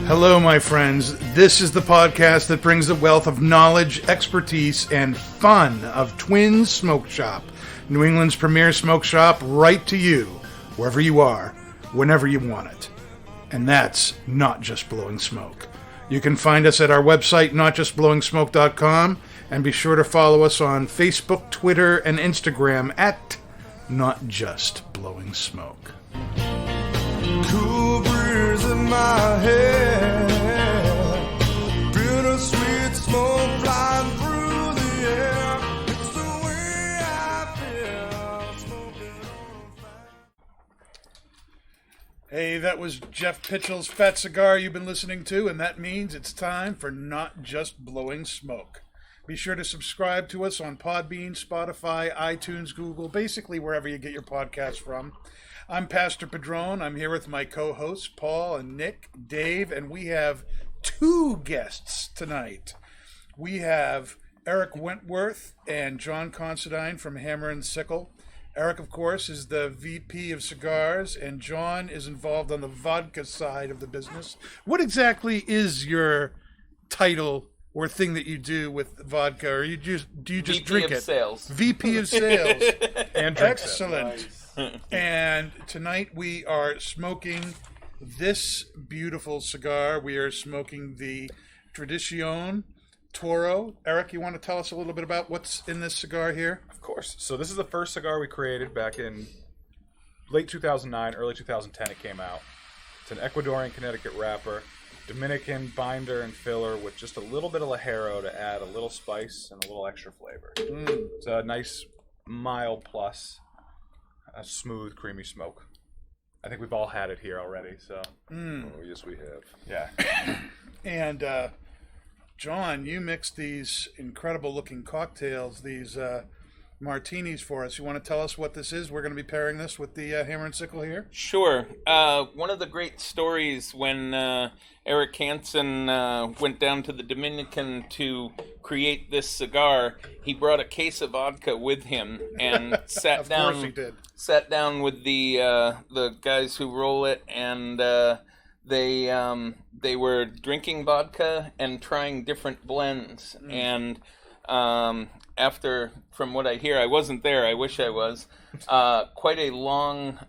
Hello, my friends. This is the podcast that brings the wealth of knowledge, expertise, and fun of Twin Smoke Shop, New England's premier smoke shop, right to you, wherever you are, whenever you want it. And that's not just blowing smoke. You can find us at our website, notjustblowingsmoke.com, and be sure to follow us on Facebook, Twitter, and Instagram at Not Just Blowing Smoke. Cool breeze in my head, bittersweet smoke flying through the air. It's the way I feel, smoking on fire. Hey, that was Jeff Pitchell's Fat Cigar you've been listening to, and that means it's time for Not Just Blowing Smoke. Be sure to subscribe to us on Podbean, Spotify, iTunes, Google, basically wherever you get your podcasts from. I'm Pastor Padron. I'm here with my co-hosts, Paul and Nick, Dave, and we have two guests tonight. We have Erik Wentworth and John Considine from Hammer Sickle. Erik, of course, is the VP of cigars, and John is involved on the vodka side of the business. What exactly is your title or thing that you do with vodka, or do you just VP drink of it? Sales. VP of Sales. And drink Excellent. And tonight we are smoking this beautiful cigar. We are smoking the Tradicion Toro. Erik, you want to tell us a little bit about what's in this cigar here? Of course. So this is the first cigar we created back in late 2009, early 2010 it came out. It's an Ecuadorian Connecticut wrapper, Dominican binder and filler with just a little bit of Ligero to add a little spice and a little extra flavor. It's a nice, mild plus, a smooth, creamy smoke. I think we've all had it here already, so. Oh, yes, we have. Yeah. And John, you mixed these incredible looking cocktails, these martinis for us. You want to tell us what this is? We're going to be pairing this with the Hammer Sickle here. Sure. One of the great stories when Erik Hansen went down to the Dominican to create this cigar, he brought a case of vodka with him and sat Of down. course he did. Sat down with the guys who roll it, and they were drinking vodka and trying different blends. And after, from what I hear, I wasn't there, I wish I was, quite a long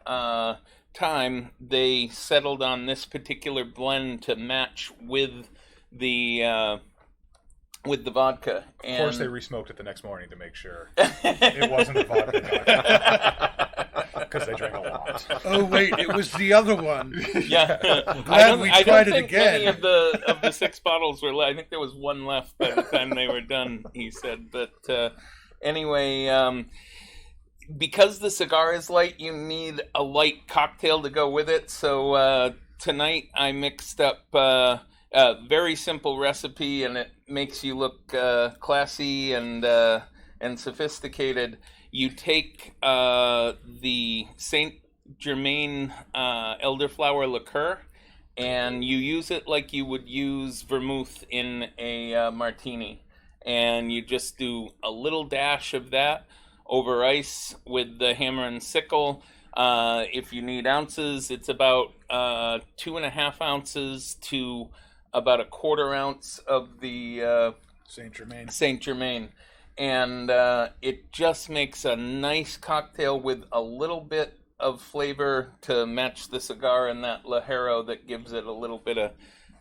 time, they settled on this particular blend to match with the vodka. Of course they re-smoked it the next morning to make sure it wasn't the vodka. Because they drank a lot. Oh, wait, it was the other one. Yeah, Glad we tried it think again. Any of the 6 bottles were left. I think there was one left by the time they were done. He said, but anyway, because the cigar is light, you need a light cocktail to go with it. So tonight I mixed up a very simple recipe, and it makes you look classy and sophisticated. You take the Saint Germain elderflower liqueur, and you use it like you would use vermouth in a martini. And you just do a little dash of that over ice with the Hammer and Sickle. If you need ounces, it's about 2.5 ounces to about 1/4 ounce of the Saint Germain. And it just makes a nice cocktail with a little bit of flavor to match the cigar and that Ligero that gives it a little bit of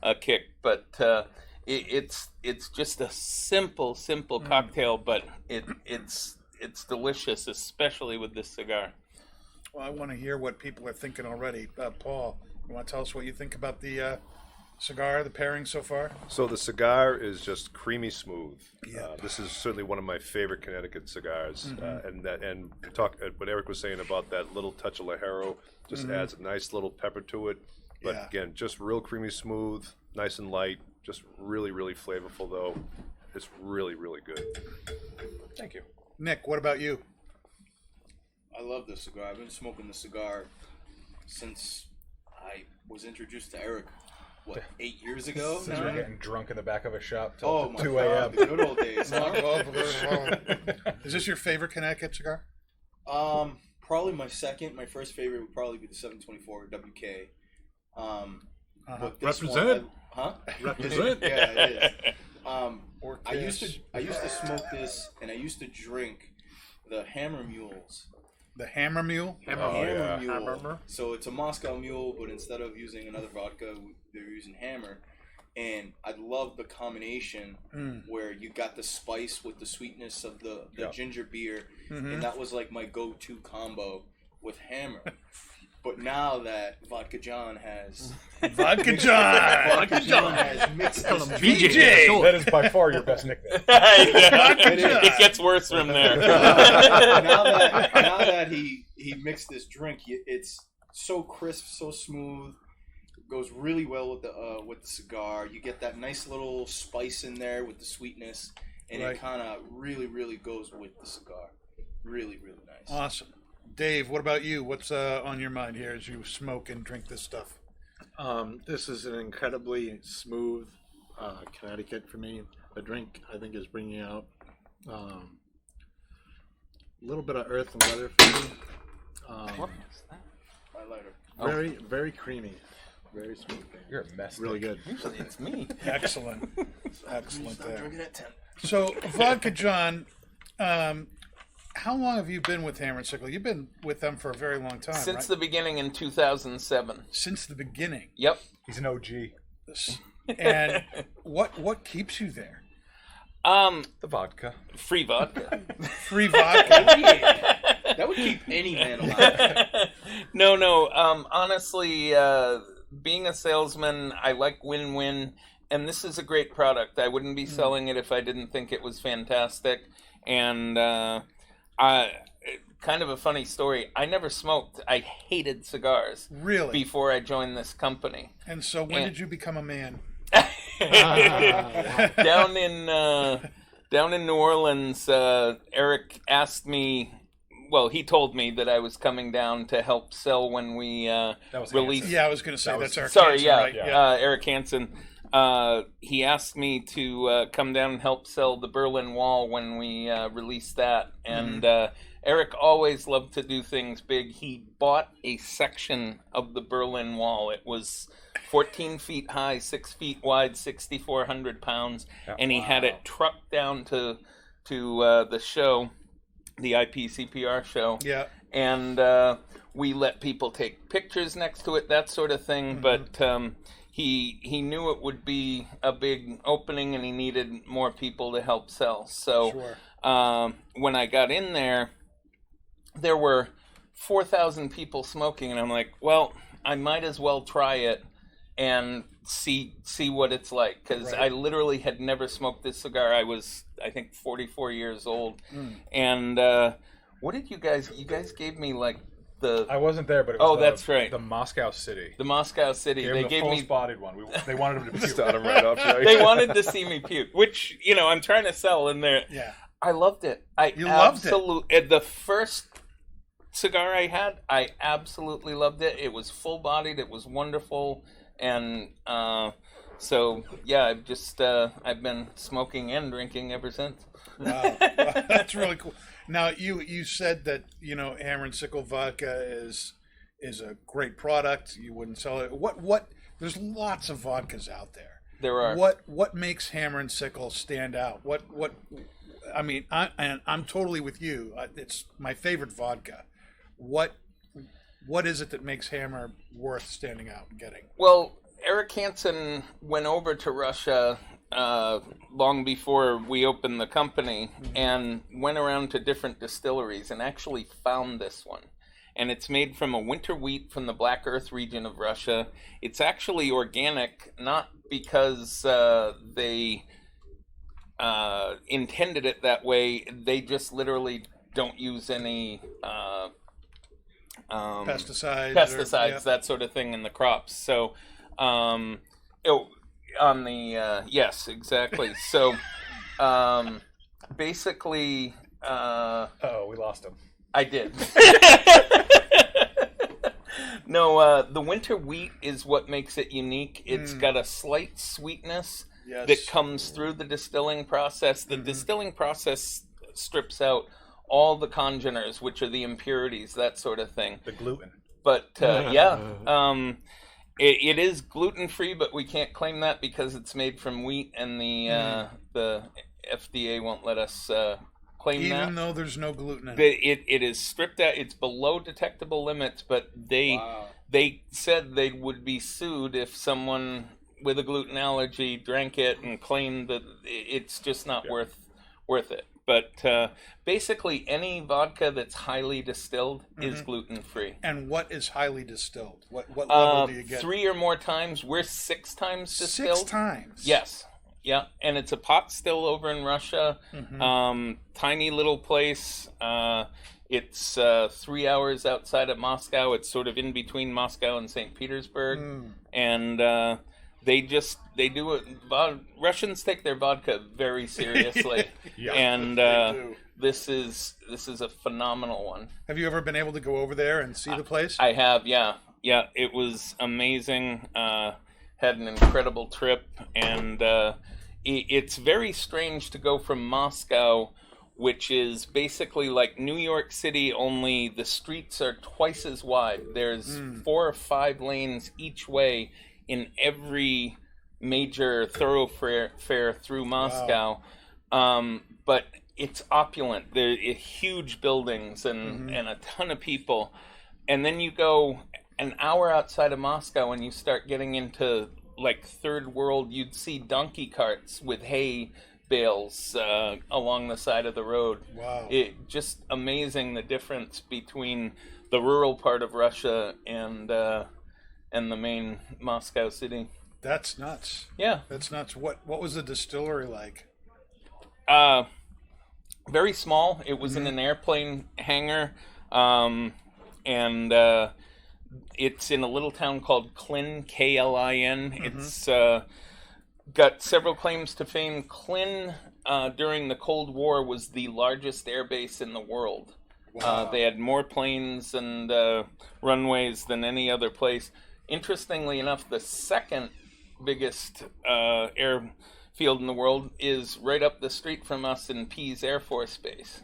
a kick. But it's just a simple cocktail, but it's delicious, especially with this cigar. Well, I want to hear what people are thinking already. Paul, you want to tell us what you think about the cigar, the pairing so far? So the cigar is just creamy smooth. Yeah. This is certainly one of my favorite Connecticut cigars, and what Erik was saying about that little touch of Ligero just adds a nice little pepper to it. But again, just real creamy smooth, nice and light, just really, really flavorful though. It's really, really good. Thank you. Nick, what about you? I love this cigar. I've been smoking this cigar since I was introduced to Erik. What, 8 years ago? Since we're getting drunk in the back of a shop till Oh my 2 a.m. God, the good old days. Is this your favorite Connecticut cigar? Probably my second. My first favorite would probably be the 724 WK. But this Represented. Huh? Represent. Yeah, it is. Or I used to smoke this, and I used to drink the Hammer Mules. The Hammer Mule. Hammer Mule. So it's a Moscow Mule, but instead of using another vodka, they're using Hammer. And I love the combination where you got the spice with the sweetness of the ginger beer, and that was like my go-to combo with Hammer. But now that Vodka John has Vodka John has mixed this BJ. That is by far your best nickname. It gets worse from there. now that he mixed this drink, it's so crisp, so smooth. Goes really well with the cigar. You get that nice little spice in there with the sweetness, and it kind of really goes with the cigar. Really nice. Awesome. Dave, what about you? What's on your mind here as you smoke and drink this stuff? This is an incredibly smooth Connecticut for me. The drink, I think, is bringing out a little bit of earth and weather for me. What is that? Highlighter. Very creamy. Very smooth. You're a mess. Really good. Usually it's me. Excellent. Excellent there. Drinking at 10. So, Vodka John, how long have you been with Hammer Sickle? You've been with them for a very long time, Since right? the beginning in 2007. Since the beginning. Yep. He's an OG. And what keeps you there? The vodka. Free vodka. Free vodka. That would keep any man alive. No. Honestly, being a salesman, I like win-win, and this is a great product. I wouldn't be selling it if I didn't think it was fantastic. And kind of a funny story. I never smoked. I hated cigars. Really? Before I joined this company. And so when did you become a man? Down in New Orleans, Erik asked me. Well, he told me that I was coming down to help sell when we released. Yeah, I was going to say that's Erik. Sorry, Hansen, right? Erik Hansen. He asked me to come down and help sell the Berlin Wall when we released that, and Erik always loved to do things big. He bought a section of the Berlin Wall. It was 14 feet high, 6 feet wide, 6,400 pounds, and he had it trucked down to the show. The IPCPR show. Yeah. And we let people take pictures next to it, that sort of thing. But he knew it would be a big opening and he needed more people to help sell. So when I got in there were 4,000 people smoking. And I'm like, well, I might as well try it and see what it's like. Because I literally had never smoked this cigar. I was, I think, 44 years old. And what did you guys gave me like the... I wasn't there, but it was that's right. The Moscow City. The Moscow City. They gave me... spotted one. They wanted him to puke. Start him right off. Right? They wanted to see me puke, which, I'm trying to sell in there. Yeah. I loved it. You loved it? The first cigar I had, I absolutely loved it. It was full-bodied. It was wonderful. And so, yeah, I've been smoking and drinking ever since. Wow. That's really cool. Now, you said that, Hammer Sickle Vodka is a great product. You wouldn't sell it. What there's lots of vodkas out there. There are. What makes Hammer and Sickle stand out? I mean, I'm totally with you. It's my favorite vodka. What is it that makes Hammer worth standing out and getting? Well, Erik Hansen went over to Russia long before we opened the company and went around to different distilleries and actually found this one. And it's made from a winter wheat from the Black Earth region of Russia. It's actually organic, not because they intended it that way. They just literally don't use any pesticides, that sort of thing in the crops. So, yes, exactly. So, basically, we lost him. I did. No, the winter wheat is what makes it unique. It's got a slight sweetness that comes through the distilling process. The distilling process strips out all the congeners, which are the impurities, that sort of thing. The gluten. But It is gluten-free, but we can't claim that because it's made from wheat, and the FDA won't let us claim that. Even though there's no gluten in it. It is stripped out. It's below detectable limits, but they said they would be sued if someone with a gluten allergy drank it and claimed that it's just not worth it. But basically, any vodka that's highly distilled is gluten-free. And what is highly distilled? What level do you get? 3 or more times. We're 6 times distilled. 6 times? Yes. Yeah. And it's a pot still over in Russia. Tiny little place. It's 3 hours outside of Moscow. It's sort of in between Moscow and St. Petersburg. And they do it. Russians take their vodka very seriously, and this is a phenomenal one. Have you ever been able to go over there and see the place? I have, yeah. It was amazing. Had an incredible trip, and it's very strange to go from Moscow, which is basically like New York City, only the streets are twice as wide. There's 4 or 5 lanes each way in every major thoroughfare through Moscow. But it's opulent. There are huge buildings and a ton of people. And then you go an hour outside of Moscow and you start getting into like third world. You'd see donkey carts with hay bales along the side of the road. Wow. It just amazing the difference between the rural part of Russia and the main Moscow city. That's nuts. Yeah. That's nuts. What was the distillery like? Very small. It was in an airplane hangar. And it's in a little town called Klin, Klin. It's got several claims to fame. Klin, during the Cold War, was the largest airbase in the world. Wow. They had more planes and runways than any other place. Interestingly enough, the second biggest airfield in the world is right up the street from us in Pease Air Force Base.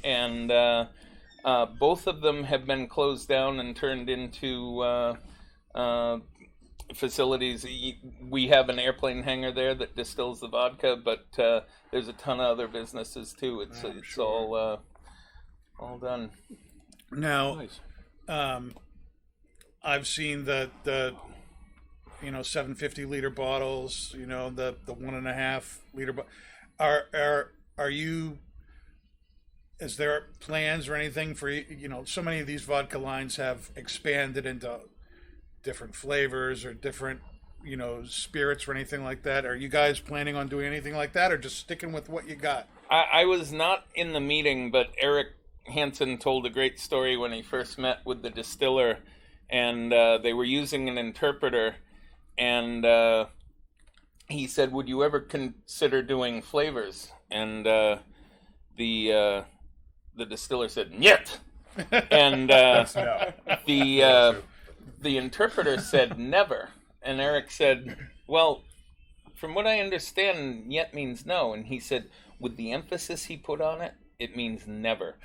And both of them have been closed down and turned into facilities. We have an airplane hangar there that distills the vodka, but there's a ton of other businesses too. It's all done. Now, I've seen the 750 liter bottles, the 1.5 liter. Are you? Is there plans or anything for so many of these vodka lines have expanded into different flavors or different spirits or anything like that? Are you guys planning on doing anything like that, or just sticking with what you got? I was not in the meeting, but Erik Hansen told a great story when he first met with the distiller, and they were using an interpreter, and he said, "Would you ever consider doing flavors?" And the distiller said, "Niet." And the interpreter said, "Never." And Erik said, "Well, from what I understand, niet means no." And he said, with the emphasis he put on it, it means never.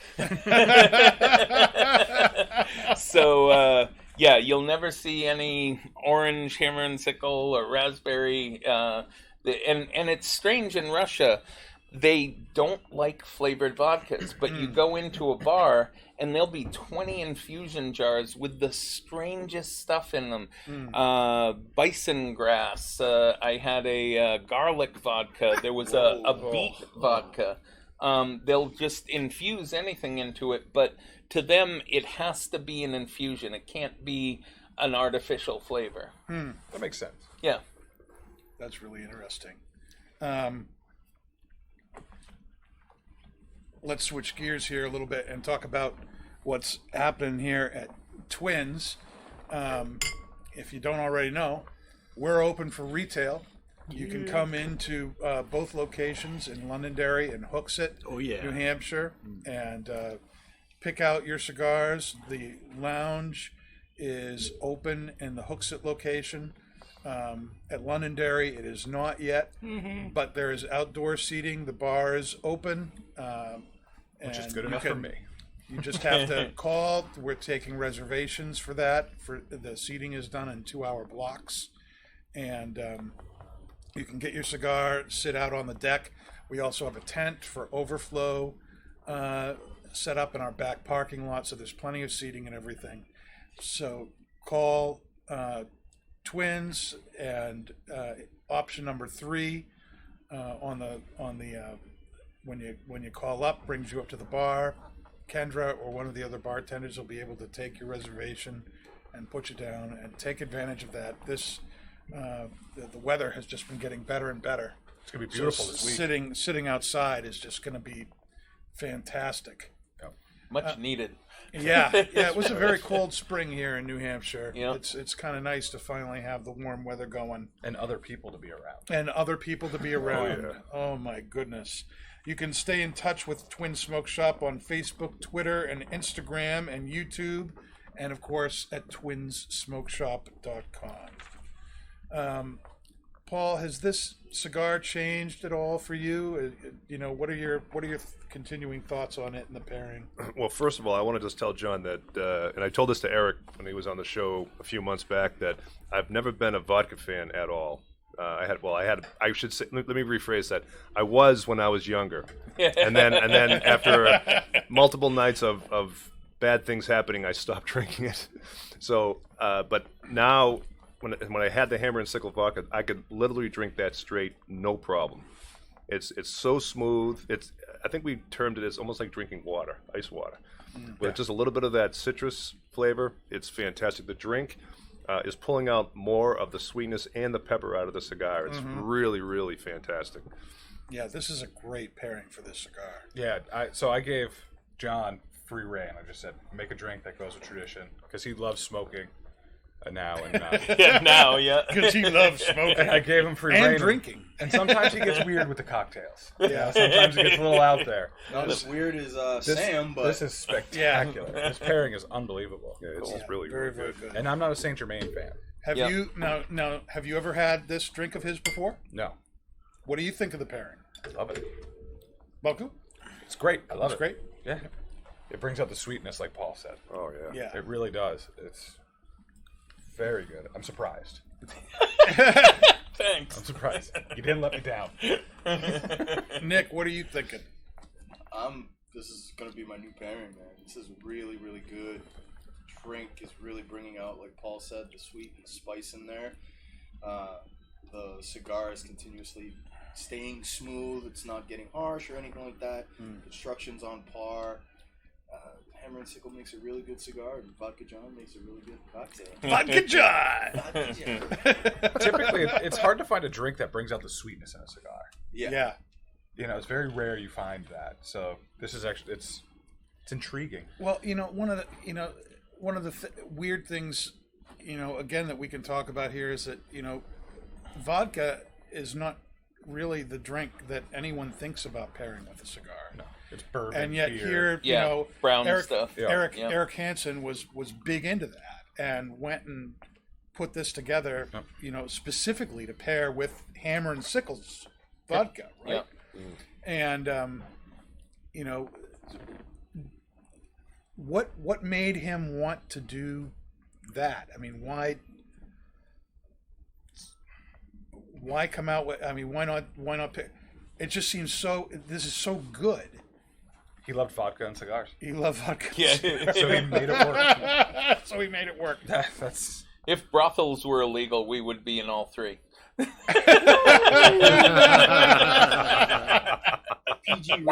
So, you'll never see any orange Hammer Sickle or raspberry. And it's strange in Russia. They don't like flavored vodkas, but you go into a bar and there'll be 20 infusion jars with the strangest stuff in them. Bison grass. I had a garlic vodka. There was a beet vodka. They'll just infuse anything into it, but to them it has to be an infusion. It can't be an artificial flavor. That makes sense. Yeah. That's really interesting. Let's switch gears here a little bit and talk about what's happening here at Twins. If you don't already know, we're open for retail. You can come into both locations in Londonderry and Hooksett, New Hampshire, and pick out your cigars. The lounge is open in the Hooksett location. At Londonderry, it is not yet, but there is outdoor seating. The bar is open, which is good enough for me. You just have to call. We're taking reservations for that. For the seating is done in 2-hour blocks, and you can get your cigar, sit out on the deck. We also have a tent for overflow set up in our back parking lot, so there's plenty of seating and everything. So call Twins, and option number 3 on the when you call up, brings you up to the bar. Kendra or one of the other bartenders will be able to take your reservation and put you down and take advantage of that. This the weather has just been getting better and better. It's gonna be beautiful this week. Sitting outside is just going to be fantastic. Much needed. Yeah, it was a very cold spring here in New Hampshire. Yeah. It's kind of nice to finally have the warm weather going. And other people to be around. Oh my goodness. You can stay in touch with Twin Smoke Shop on Facebook, Twitter, and Instagram, and YouTube, and of course at twinsmokeshop.com. Paul, has this cigar changed at all for you? What are your continuing thoughts on it and the pairing? Well, first of all, I want to just tell John that, and I told this to Erik when he was on the show a few months back, that I've never been a vodka fan at all. I should say, let me rephrase that. I was when I was younger, and then after multiple nights of bad things happening, I stopped drinking it. So, but now when I had the Hammer and Sickle Vodka, I could literally drink that straight, no problem. It's so smooth. I think we termed it as almost like drinking water, ice water, with just a little bit of that citrus flavor. It's fantastic. The drink is pulling out more of the sweetness and the pepper out of the cigar. It's really, really fantastic. Yeah, this is a great pairing for this cigar. Yeah, so I gave John free reign. I just said, make a drink that goes with Tradition, because he loves smoking now. Because he loves smoking. And I gave him free reign. And drinking. And sometimes he gets weird with the cocktails. Yeah, sometimes he gets a little out there. Not as weird as Sam, but this is spectacular. This pairing is unbelievable. Yeah, it's really, very, really very good. And I'm not a Saint Germain fan. Have you ever had this drink of his before? No. What do you think of the pairing? I love it. Baku? It's great. I love it. It's great? Yeah. It brings out the sweetness, like Paul said. Oh, yeah. Yeah. It really does. It's very good. I'm surprised. Thanks. I'm surprised. You didn't let me down. Nick, what are you thinking? This is going to be my new pairing, man. This is really, really good. Drink is really bringing out, like Paul said, the sweet and the spice in there. The cigar is continuously staying smooth. It's not getting harsh or anything like that. Construction's on par. Hammer and Sickle makes a really good cigar, and Vodka John makes a really good cocktail. Vodka John! Typically, it's hard to find a drink that brings out the sweetness in a cigar. Yeah. It's very rare you find that. So this is actually it's intriguing. Well, one of the weird things, again that we can talk about here is that vodka is not really the drink that anyone thinks about pairing with a cigar. No, it's bourbon. And yet beer. here, brown Erik, stuff. Eric Hansen was big into that and went and put this together, specifically to pair with Hammer and Sickle's vodka, right? And what made him want to do that? I mean, why come out with? I mean, why not pick? It just seems so. This is so good. He loved vodka and cigars. He loved vodka. Yeah. So he made it work. That's. If brothels were illegal, we would be in all three. PG rating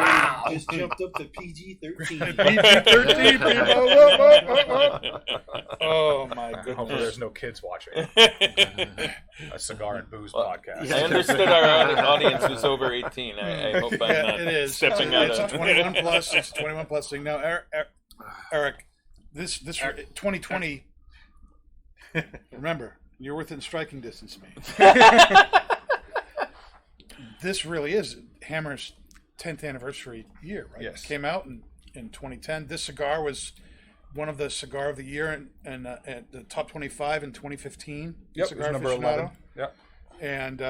just jumped up to PG-13. PG-13, people. Oh my goodness. Hopefully there's no kids watching. A cigar and booze podcast. I understood our audience was over 18. I hope I'm not stepping out It's of 21 plus. It's 21 plus thing. Now, Erik, this 2020. Remember, you're within striking distance of me. This really is Hammer's 10th anniversary year, right? Yes. It came out in 2010. This cigar was one of the cigar of the year and at the top 25 in 2015. Yep, Cigar it was number Aficionado. 11. Yep. And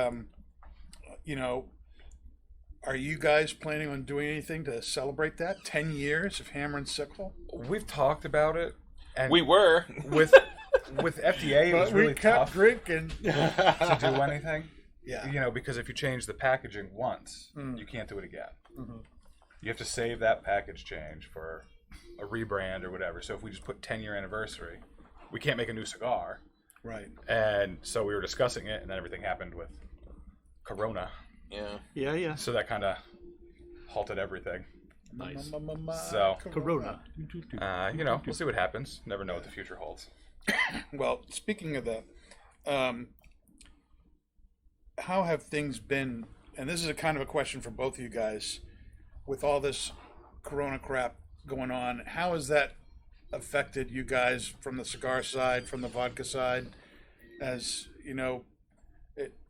Are you guys planning on doing anything to celebrate that? 10 years of Hammer and Sickle? We've talked about it, and We were. with FDA, it was really tough drinking. to do anything. Yeah. Because if you change the packaging once, you can't do it again. You have to save that package change for a rebrand or whatever. So if we just put 10-year anniversary, we can't make a new cigar. Right. And so we were discussing it, and then everything happened with Corona. Yeah. So that kind of halted everything. Nice. So, Corona. we'll see what happens. Never know what the future holds. Well, speaking of that, how have things been? And this is a kind of a question for both of you guys. With all this Corona crap going on, how has that affected you guys from the cigar side, from the vodka side? As you know,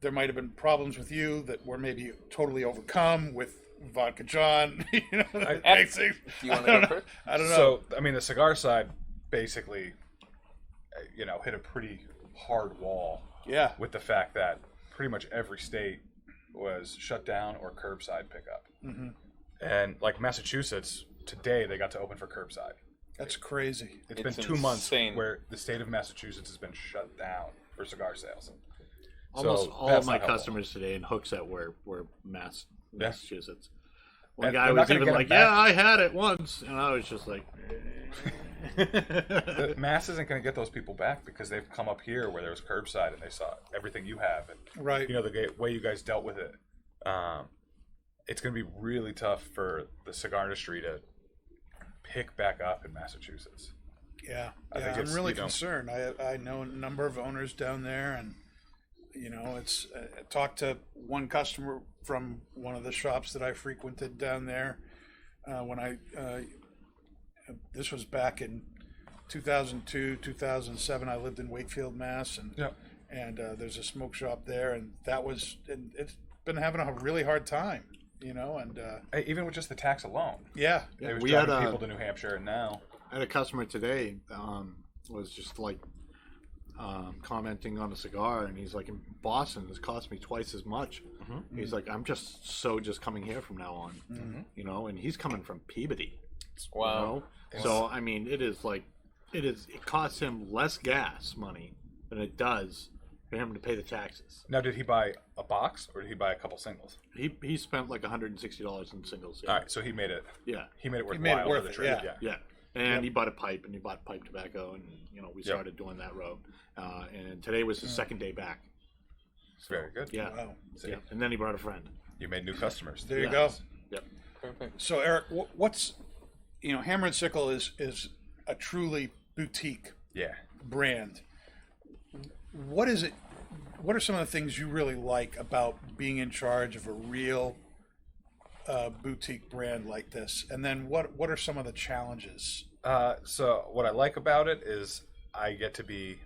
there might have been problems with you that were maybe totally overcome with Vodka John. Do you want to go first? I don't know. So, the cigar side basically, hit a pretty hard wall. Yeah. With the fact that pretty much every state was shut down or curbside pickup. And like Massachusetts, today they got to open for curbside. That's crazy. It's been 2 months where the state of Massachusetts has been shut down for cigar sales. Almost all of my customers today in hooks that were Massachusetts. One guy was even like, "Yeah, I had it once," and I was just like, Mass isn't going to get those people back because they've come up here where there was curbside and they saw everything you have, and right. The way you guys dealt with it. It's going to be really tough for the cigar industry to pick back up in Massachusetts. Yeah, I'm really concerned. I know a number of owners down there, and it's I talked to one customer from one of the shops that I frequented down there when this was back in 2002, 2007. I lived in Wakefield, Mass, and there's a smoke shop there, and it's been having a really hard time, and even with just the tax alone. Yeah, it was driving people to New Hampshire, and now I had a customer today was just like commenting on a cigar, and he's like, in Boston, it's cost me twice as much. He's like, I'm just coming here from now on, and he's coming from Peabody. Wow. So it costs him less gas money than it does for him to pay the taxes. Now, did he buy a box or did he buy a couple singles? He spent like $160 in singles. All right, so he made it. Yeah, he made it worthwhile for the trade. Yeah. And he bought a pipe, and he bought pipe tobacco, and we started doing that road. And today was his second day back. So, very good. Yeah. Wow. Yeah. And then he brought a friend. You made new customers. There you go. Yep. Perfect. So Erik, what's Hammer and Sickle is a truly boutique brand. What is it? What are some of the things you really like about being in charge of a real boutique brand like this? And then what are some of the challenges? So what I like about it is I get to be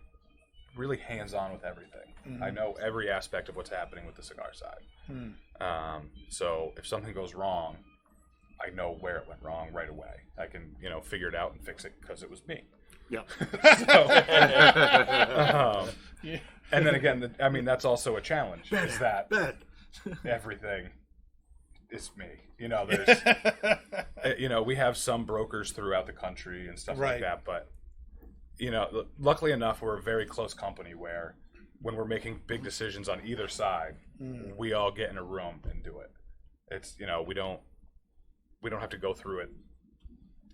really hands-on with everything. I know every aspect of what's happening with the cigar side. So if something goes wrong, I know where it went wrong right away. I can, figure it out and fix it because it was me. Yeah. And then again, that's also a challenge. Is that everything is me? There's, we have some brokers throughout the country and stuff like that, but luckily enough, we're a very close company where when we're making big decisions on either side, we all get in a room and do it. It's we don't have to go through it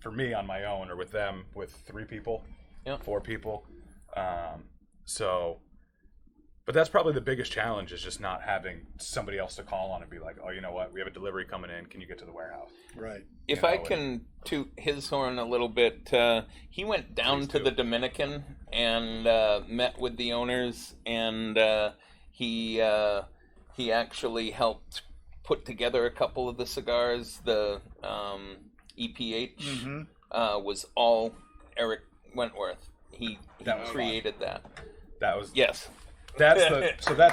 for me on my own or with them with 3 people, 4 people. But that's probably the biggest challenge is just not having somebody else to call on and be like, oh, you know what, we have a delivery coming in. Can you get to the warehouse? Right. If I can toot his horn a little bit, he went down to the Dominican and met with the owners, and he actually helped put together a couple of the cigars. The EPH was all Erik Wentworth. He created that. That was That's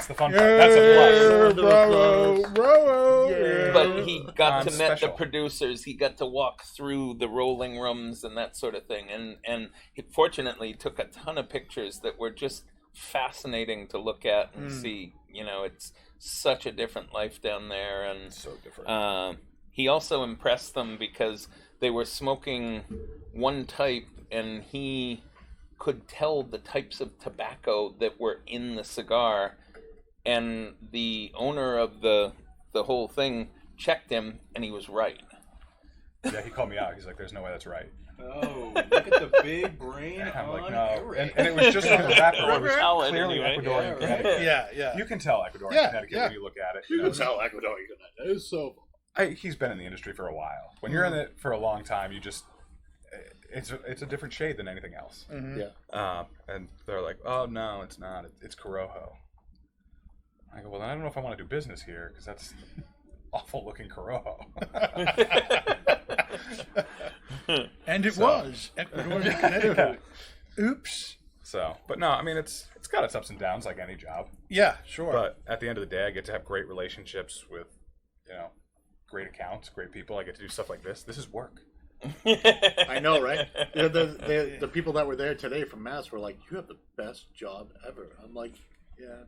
the fun part. That's a plus. Bravo! Yeah. But he got to meet the producers. He got to walk through the rolling rooms and that sort of thing. And he fortunately took a ton of pictures that were just fascinating to look at and see. it's such a different life down there, and So different. he also impressed them because they were smoking one type, and he could tell the types of tobacco that were in the cigar, and the owner of the whole thing checked him, and he was right. Yeah, he called me out. He's like, "There's no way that's right." Oh, look at the big brain I'm like, on "No," Erik. and it was just the wrapper. It was Solid clearly anyway. Ecuadorian, Yeah, right. Connecticut. Yeah. You can tell Ecuadorian, Yeah, Connecticut yeah. when you look at it. You can tell Ecuador. That is so. He's been in the industry for a while. When you're in it for a long time, you just it's a different shade than anything else. Yeah. And they're like, "Oh no, it's not. It's Corojo." I go, "Well, then I don't know if I want to do business here because that's awful looking Corojo." And it was Ecuador, Connecticut. Oops. So, but no, I mean it's got its ups and downs like any job. Yeah, sure. But at the end of the day, I get to have great relationships with, great accounts, great people. I get to do stuff like this. This is work. I know, right? The people that were there today from Mass were like, "You have the best job ever." I'm like, "Yeah."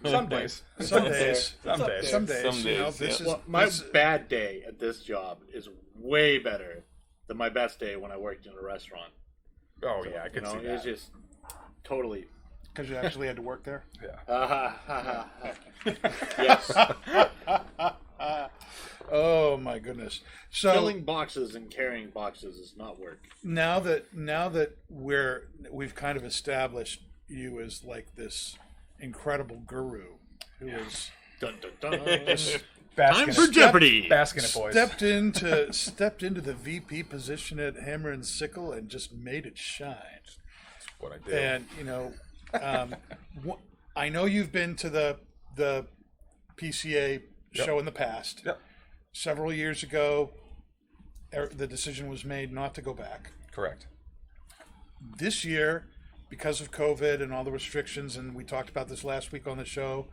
Some days. Some days. Some days. Some days. Some You know, days, this yeah. is Well, my this- bad day at this job is way better than my best day when I worked in a restaurant. Oh yeah, I You can know, see it's that. just totally. because you actually had to work there. Yeah. Yes. Oh my goodness! So Filling boxes and carrying boxes is not work. now that we've kind of established you as like this incredible guru who is Dun, dun, dun. Basking Time for it- Jeopardy. Basking it, boys. stepped into the VP position at Hammer and Sickle and just made it shine. What I did. And I know you've been to the PCA show in the past. Yep. Several years ago, the decision was made not to go back. Correct. This year, because of COVID and all the restrictions, and we talked about this last week on the show,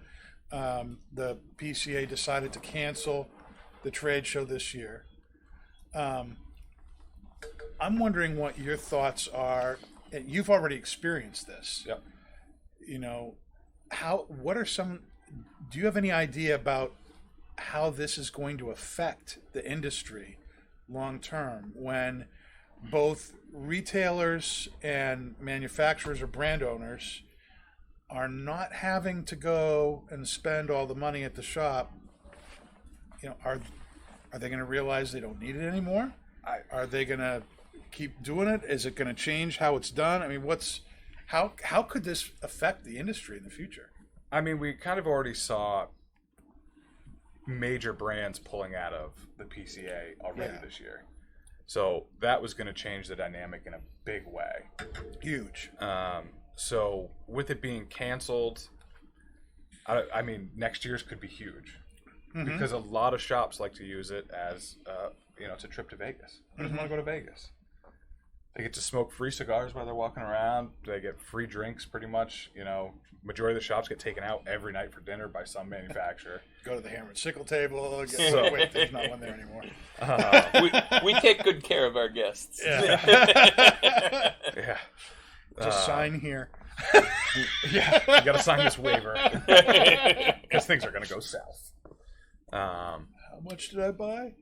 the PCA decided to cancel the trade show this year. I'm wondering what your thoughts are. And you've already experienced this. Yep. What are some? Do you have any idea about how this is going to affect the industry long term when both retailers and manufacturers or brand owners are not having to go and spend all the money at the shop? Are they going to realize they don't need it anymore? Are they going to keep doing it? Is it going to change how it's done? I mean, how could this affect the industry in the future? I mean, we kind of already saw major brands pulling out of the PCA already this year. So that was going to change the dynamic in a big way. Huge. So with it being canceled, I mean, next year's could be huge because a lot of shops like to use it as, it's a trip to Vegas. Who doesn't want to go to Vegas? They get to smoke free cigars while they're walking around. They get free drinks pretty much. Majority of the shops get taken out every night for dinner by some manufacturer. Go to the Hammer Sickle table. Wait, there's not one there anymore. we take good care of our guests. Yeah. Yeah. Just sign here. Yeah, you got to sign this waiver because things are going to go south. How much did I buy?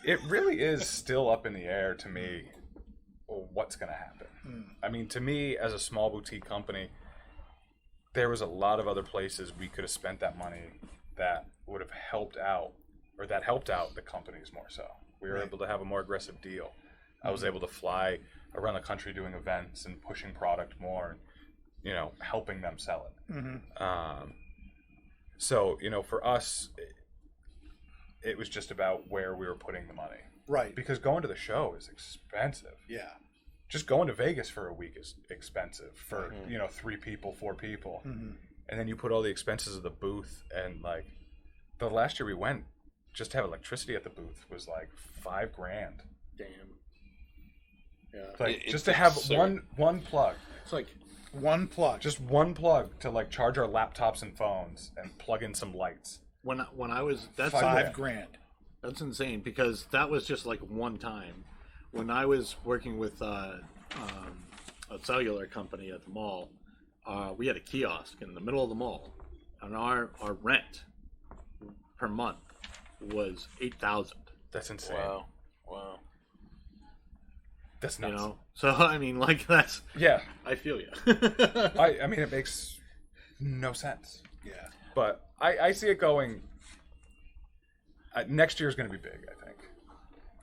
It really is still up in the air to me what's going to happen. I mean, to me, as a small boutique company, there was a lot of other places we could have spent that money that would have helped out, or that helped out the companies more so. We were able to have a more aggressive deal. I was able to fly around the country doing events and pushing product more, and, helping them sell it. So, for us, it was just about where we were putting the money. Right. Because going to the show is expensive. Yeah. Just going to Vegas for a week is expensive for, 3 people, 4 people. And then you put all the expenses of the booth, and like the last year we went, just to have electricity at the booth was like $5,000. Damn. Yeah. Like just to have absurd. one plug. It's like One plug. Just one plug to like charge our laptops and phones and plug in some lights. when I was that's $5,000. That's insane because that was just like one time. When I was working with a cellular company at the mall, we had a kiosk in the middle of the mall. and our rent per month was $8,000. That's insane. Wow. That's nuts. You know, so I mean, like that's. Yeah. I feel you. I mean, it makes no sense. Yeah. But I see it going. Next year is going to be big,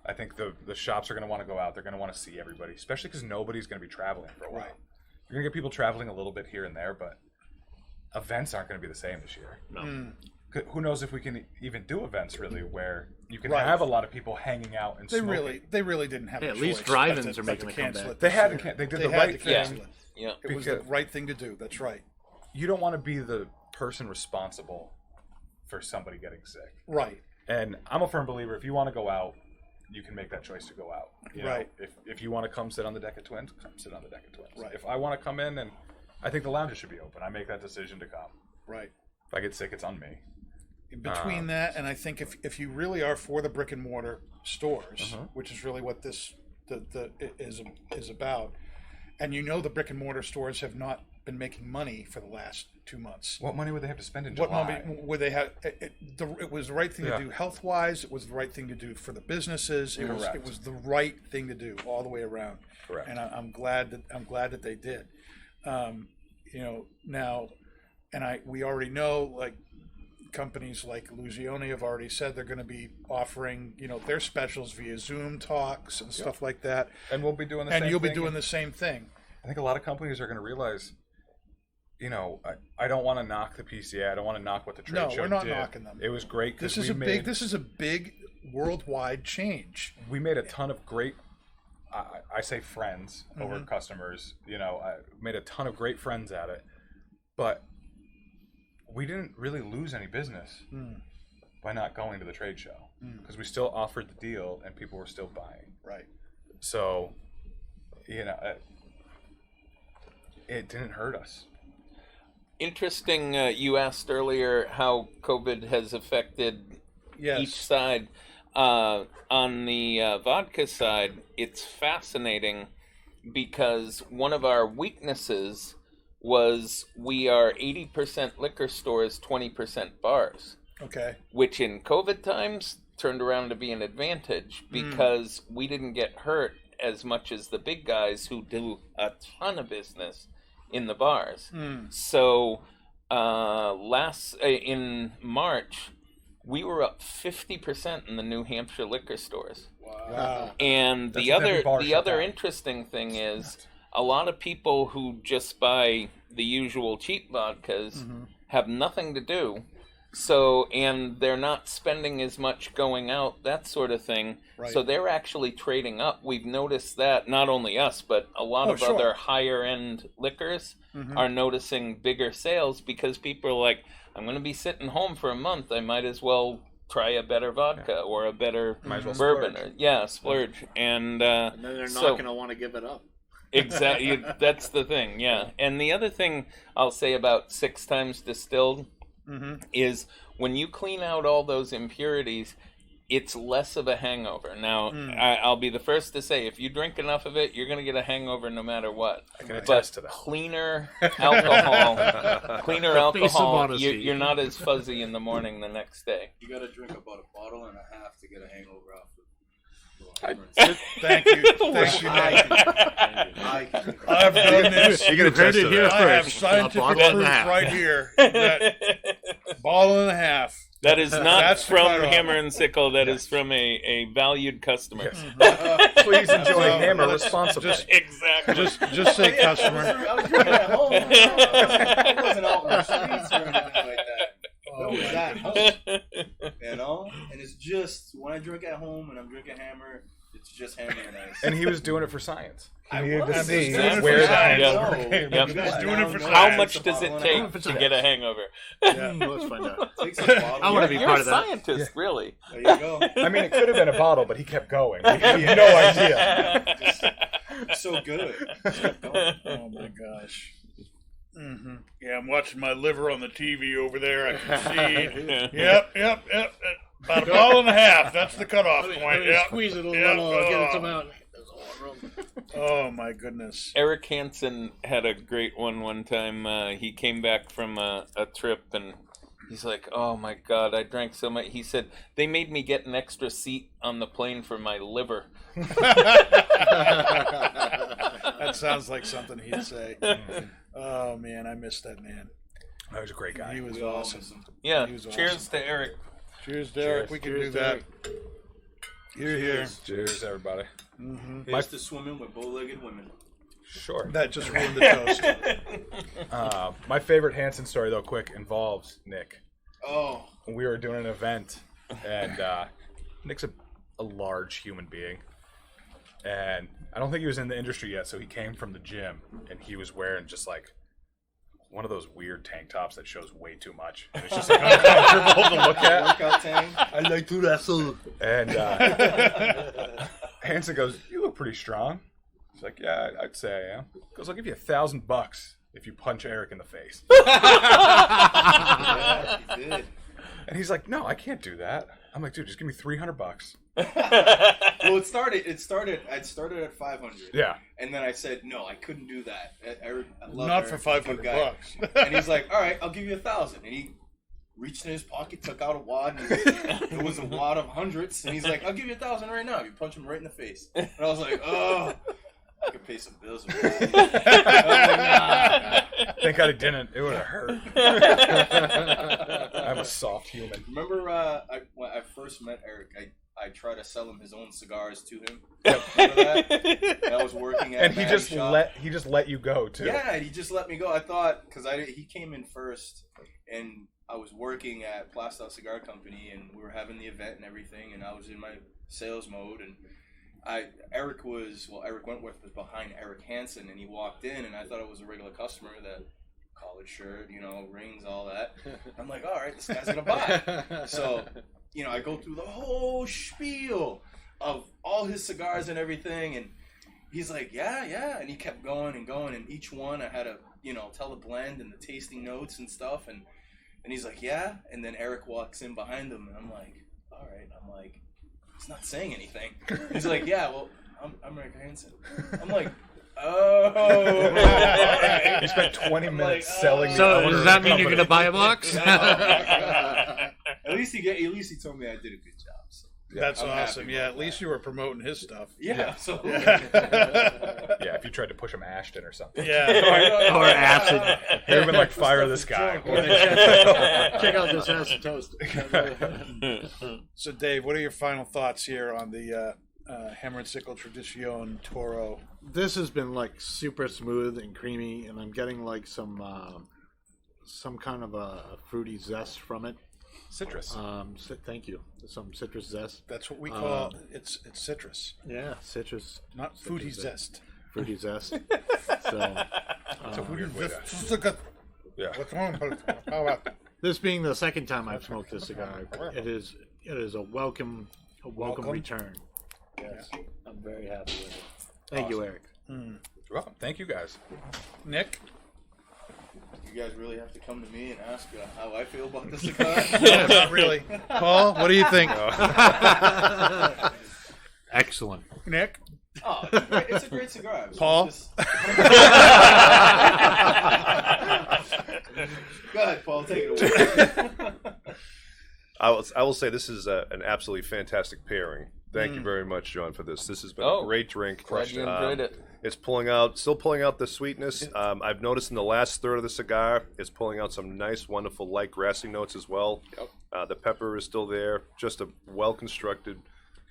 I think the shops are going to want to go out. They're going to want to see everybody, especially because nobody's going to be traveling for a while. Right. You're going to get people traveling a little bit here and there, but events aren't going to be the same this year. No. Who knows if we can even do events really where you can Right. have a lot of people hanging out and They smoking. really didn't have. Hey, a at least choice drive-ins but to- are but making to a comeback. cancel it They this had year. to. They did They the had right to thing. cancel it. Yeah. It was the right thing to do. That's right. You don't want to be the person responsible for somebody getting sick. Right. And I'm a firm believer, if you want to go out, you can make that choice to go out. You know, Right. if you want to come sit on the deck of Twins, come sit on the deck of Twins. Right. If I want to come in, and I think the lounges should be open, I make that decision to come. Right. If I get sick, it's on me. Between that and I think if you really are for the brick and mortar stores, which is really what this is about, and you know the brick and mortar stores have not been making money for the last 2 months. What money would they have to spend in What July? money would they have? It was the right thing Yeah. to do health wise. It was the right thing to do for the businesses. It Correct. was the right thing to do all the way around. Correct. And I'm glad that they did. You know now, and we already know like companies like Illusione have already said they're going to be offering their specials via Zoom talks and stuff like that. And we'll be doing the And same you'll thing. be doing the same thing. I think a lot of companies are going to realize, I don't want to knock the PCA. I don't want to knock what the trade No, show we're not did. knocking them. It was great because This is a big worldwide change. we made a ton of great, I say friends over customers. I made a ton of great friends at it, but we didn't really lose any business by not going to the trade show because we still offered the deal and people were still buying. Right. So, it didn't hurt us. Interesting. You asked earlier how COVID has affected Yes. each side. On the vodka side, it's fascinating because one of our weaknesses was we are 80% liquor stores, 20% bars, Okay. which in COVID times turned around to be an advantage because we didn't get hurt as much as the big guys who do a ton of business in the bars. So in March, we were up 50% in the New Hampshire liquor stores. Wow. And That's the what every bar other shut down. interesting thing is a lot of people who just buy the usual cheap vodkas have nothing to do. So, and they're not spending as much going out, that sort of thing. Right. So they're actually trading up. We've noticed that, not only us, but a lot of sure. other higher end liquors are noticing bigger sales because people are like, I'm going to be sitting home for a month. I might as well try a better vodka or a better Might as well bourbon. splurge. Splurge. And And then they're not going to want to give it up. exactly, that's the thing, yeah. And the other thing I'll say about 6 times distilled is when you clean out all those impurities, it's less of a hangover. Now, I'll be the first to say, if you drink enough of it, you're going to get a hangover no matter what. I can But attest to that. cleaner alcohol, face of honesty. you're not as fuzzy in the morning the next day. You gotta drink about a bottle and a half to get a hangover off. Thank you. Thank you. I've done this. You can attest heard it to here that. I have first. scientific A bottle and a proof half. right here. That bottle and a half. That is not That's from right on. Hammer and Sickle. That is from a valued customer. Please enjoy So, Hammer let's responsibly. Exactly. Just say customer. I was drinking at home. I wasn't out in the streets or anything like that. What was that? And it's just when I drink at home and I'm drinking Hammer, it's just Hammer and ice. And he was doing it for science. He I needed to was. see Exactly. where the Science. hangover Yep. came. Yep. You guys Doing it now for know science. How it's much a does bottle it and a take half. to get a hangover? Let's find out. Takes a bottle. I wanna be You're part a of that. scientist, really. There you go. I mean, it could have been a bottle, but he kept going. He had no idea. It's so good. Oh my gosh. Yeah, I'm watching my liver on the TV over there. I can see. Yep. About a bottle and a half. That's the cutoff point. Yep. Squeeze it a Yep. little, get some out. Oh my goodness. Erik Hansen had a great one time. He came back from a trip and He's like, oh my God, I drank so much. He said, they made me get an extra seat on the plane for my liver. That sounds like something he'd say. Oh, man, I miss that man. That was a great guy. He was awesome. Yeah, He was cheers awesome. to Erik. Cheers, Derek. We can do that. Here. Cheers, everybody. Here's to swimming with bow-legged women. Sure. That just ruined the toast. My favorite Hansen story, though, quick, involves Nick. Oh. We were doing an event, and Nick's a large human being. And I don't think he was in the industry yet, so he came from the gym, and he was wearing just like one of those weird tank tops that shows way too much. And it's just like uncomfortable to look at. Workout tank. I like to wrestle. And Hansen goes, "You look pretty strong." He's like, "Yeah, I'd say I am." He goes, "I'll give you $1,000 if you punch Erik in the face." Yeah, he did. And he's like, "No, I can't do that." I'm like, "Dude, just give me $300." Well, I'd started at 500. Yeah. And then I said, no, I couldn't do that. Erik, I love Not Erik, for he's a good guy. $500. And he's like, all right, I'll give you 1,000. And he reached in his pocket, took out a wad, and it was a wad of hundreds. And he's like, I'll give you 1,000 right now. You punch him right in the face. And I was like, oh, I could pay some bills with that. Thank God he didn't. It would have hurt. I'm a soft human. Remember when I first met Erik, I tried to sell him his own cigars to him. Yep. Remember that? And I was working at And a he Matty shop. just let you go too. Yeah, he just let me go. I thought, because he came in first, and I was working at Plastow Cigar Company, and we were having the event and everything, and I was in my sales mode, and Erik Wentworth was behind Erik Hansen, and he walked in, and I thought it was a regular customer, that collared shirt, rings, all that. I'm like, all right, this guy's gonna buy. So, I go through the whole spiel of all his cigars and everything, and he's like, yeah, and he kept going and going, and each one I had to, tell the blend and the tasting notes and stuff, and he's like, yeah, and then Erik walks in behind him, and I'm like, all right, he's not saying anything. He's like, yeah, well, I'm Erik Hansen. I'm like, oh. You spent 20 minutes selling. So the does that mean you're going to buy a box? Oh, my God. At least he told me I did a good job. So. That's I'm awesome. happy Yeah, about at least that. you were promoting his stuff. Yeah. So. Yeah, if you tried to push him Ashton or something. Yeah. Or acid. He would have been like, fire this guy. Check out this acid toast. So, Dave, what are your final thoughts here on the Hammer Sickle Tradicion Toro? This has been like super smooth and creamy, and I'm getting like some kind of a fruity zest from it. Citrus. Thank you. Some citrus zest. That's what we call it's citrus, Yeah, citrus. not fruity zest. Fruity zest. So, It's a weird way to... Yeah. What's wrong? How about this being the second time I've smoked this cigar, it is a welcome return. Yes, I'm very happy with it. Thank you, Erik. You're welcome. Thank you guys. Nick? You guys really have to come to me and ask how I feel about the cigar? No, not really. Paul, what do you think? Excellent. Nick? Oh, it's a great cigar. Paul? Go ahead, Paul. Take it away. I will say this is an absolutely fantastic pairing. Thank you very much, John, for this. This has been a great drink. Glad you enjoyed it. It's still pulling out the sweetness. I've noticed in the last third of the cigar, it's pulling out some nice, wonderful, light grassy notes as well. Yep. The pepper is still there. Just a well-constructed,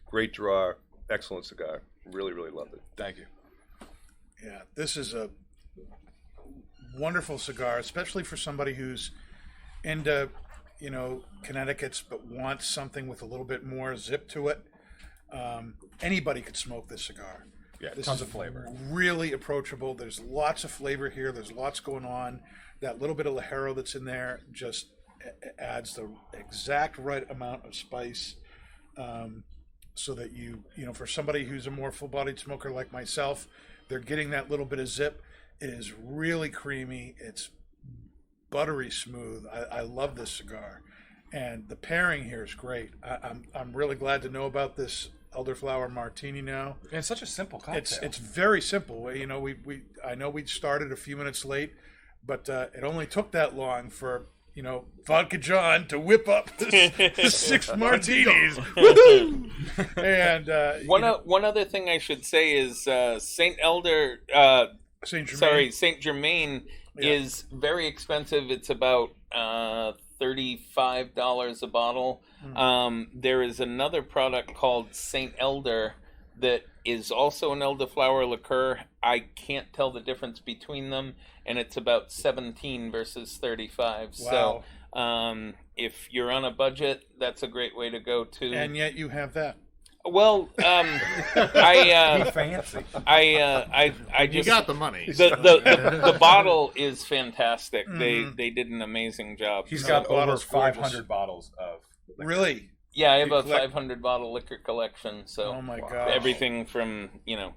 great draw, excellent cigar. Really, really loved it. Thank you. Yeah, this is a wonderful cigar, especially for somebody who's into, Connecticut's, but wants something with a little bit more zip to it. Anybody could smoke this cigar. Yeah, This tons is of flavor. Really approachable. There's lots of flavor here. There's lots going on. That little bit of Ligero that's in there just adds the exact right amount of spice, so that for somebody who's a more full-bodied smoker like myself, they're getting that little bit of zip. It is really creamy. It's buttery smooth. I love this cigar, and the pairing here is great. I'm really glad to know about this elderflower martini now. And it's such a simple cocktail. It's very simple. I know we started a few minutes late, but it only took that long for Vodka John to whip up the 6 martinis. Woo-hoo! And one other thing I should say is Saint Germain is very expensive. It's about $35 a bottle. There is another product called Saint Elder that is also an elderflower liqueur. I can't tell the difference between them, and it's about 17 versus 35. Wow. So if you're on a budget, that's a great way to go too. And yet you have that. Well, fancy. I just You got the money. the bottle is fantastic. They did an amazing job. He's got over bottle's 500 bottles of liquor. Really? Yeah, I have a collect- 500 bottle liquor collection. So Oh my gosh. everything from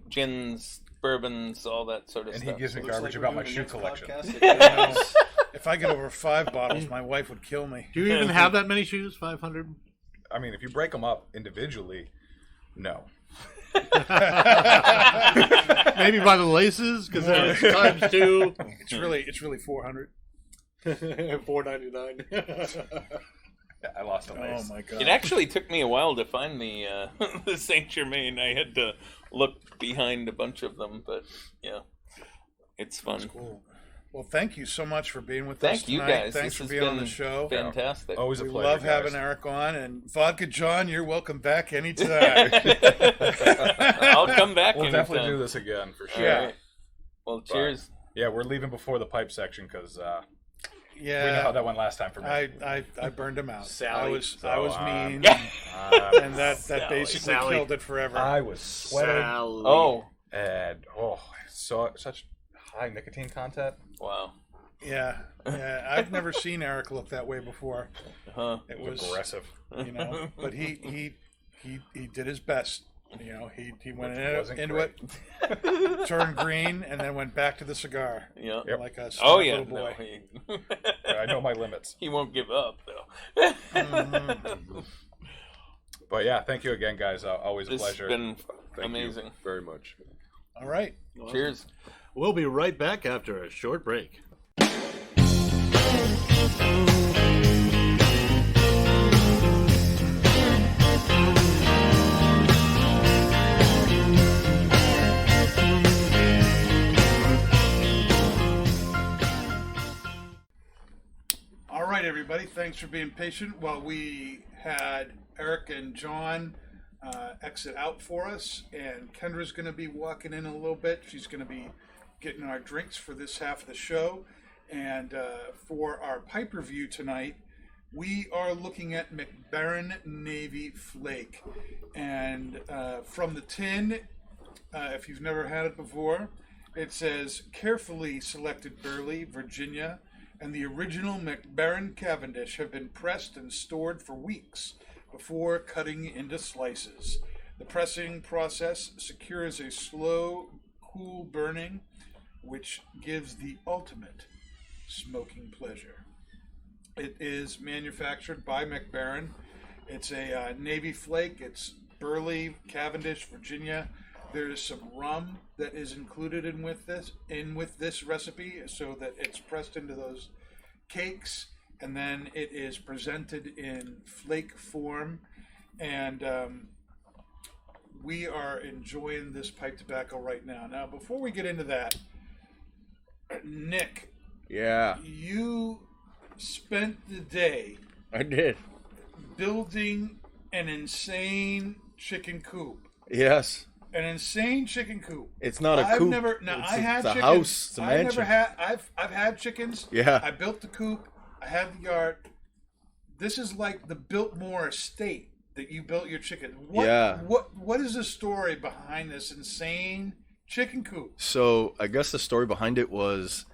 gins, bourbons, all that sort of And stuff. he gives me Looks garbage like about we're my doing shoe the next collection. podcast. If I get over 5 bottles, my wife would kill me. Do you even have that many shoes? 500? I mean, if you break them up individually, no. Maybe by the laces, because that's times 2. It's really 400. $4.99. I lost a lace. Oh my god. It actually took me a while to find the the Saint Germain. I had to look behind a bunch of them, but yeah, it's fun. Cool. Well, thank you so much for being with us Thank you tonight. guys. Thanks This for has being on been the show. Fantastic. Always a We pleasure. love guys. having Erik on, and Vodka John, you're welcome back anytime. I'll come back. We'll anytime. definitely do this again for sure. Yeah. All right. Well, cheers. Yeah, we're leaving before the pipe section because we know how Yeah, that went last time for me. I burned him out. Sally. I was mean, Yeah. and that basically Sally. killed it forever. I was sweating Oh, and such high nicotine content. wow. Yeah, I've never seen Erik look that way before. Huh. It was, Aggressive. but he did his best. He went Wasn't into great. it, turned green, and then went back to the cigar Yeah. Yep. like a Oh smart yeah. little boy. No, I know my limits. he won't give up though. But yeah, thank you again, guys. Always a This has pleasure. been Thank amazing. you very much. All right. Cheers. We'll be right back after a short break. All right, everybody. Thanks for being patient while we had Erik and John exit out for us. And Kendra's going to be walking in a little bit. She's going to be getting our drinks for this half of the show. And for our pipe review tonight, we are looking at Mac Baren Navy Flake. And from the tin, if you've never had it before, it says carefully selected Burley, Virginia, and the original Mac Baren Cavendish have been pressed and stored for weeks before cutting into slices. The pressing process secures a slow, cool burning, which gives the ultimate smoking pleasure. It is manufactured by Mac Baren. It's a Navy Flake. It's Burley, Cavendish, Virginia. There's some rum that is included in with this recipe, so that it's pressed into those cakes, and then it is presented in flake form. And we are enjoying this pipe tobacco right now. Now, before we get into that, Nick, Yeah, you spent the day I did. building an insane chicken coop. Yes. An insane chicken coop. It's not a I've coop. never. Now It's I had it's a chickens. house. It's a I've mansion. never had. I've had chickens. Yeah. I built the coop. I had the yard. This is like the Biltmore estate that you built your chicken. Yeah. What is the story behind this insane chicken coop? So I guess the story behind it was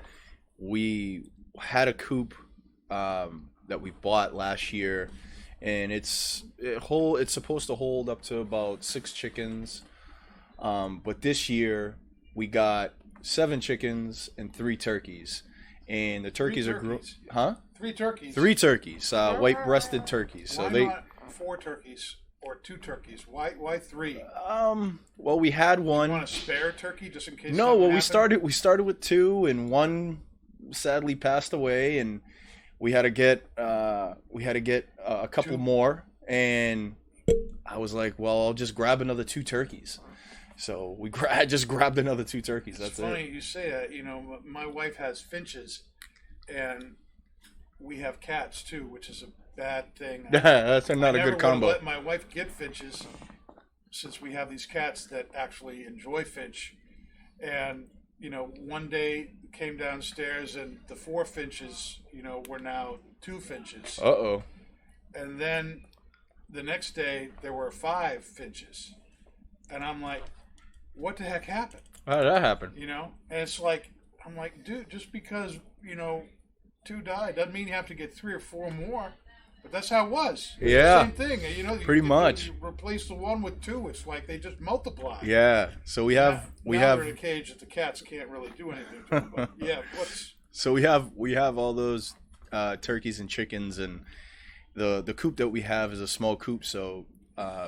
we had a coop that we bought last year, and it's supposed to hold up to about 6 chickens. But this year we got 7 chickens and 3 turkeys, and the turkeys are turkeys? huh? 3 turkeys. 3 turkeys, white-breasted turkeys. So Why they not 4 turkeys or 2 turkeys? Why 3? well, we had You one. want a spare turkey just in case? No, something well, happened? we started with 2, and one sadly passed away, and we had to get a couple more, and I was like, well, I'll just grab another 2 turkeys. So I just grabbed another 2 turkeys. That's funny it. You say that. You know, my wife has finches, and we have cats too, which is a bad thing. That's not a good combo. I never let my wife get finches, since we have these cats that actually enjoy finch. And you know, one day came downstairs, and the 4 finches, you know, were now 2 finches. Uh-oh. And then the next day there were 5 finches, and I'm like, what the heck happened? How did that happen? You know, and it's like, I'm like, dude, just because, you know, 2 died doesn't mean you have to get 3 or 4 more. But that's how it was. It was Yeah. the same thing. You know, Pretty much. You replace the 1 with 2. It's like they just multiply. Yeah. So we have Now they're in a cage that the cats can't really do anything to them. But yeah, So we have all those turkeys and chickens, and the coop that we have is a small coop. So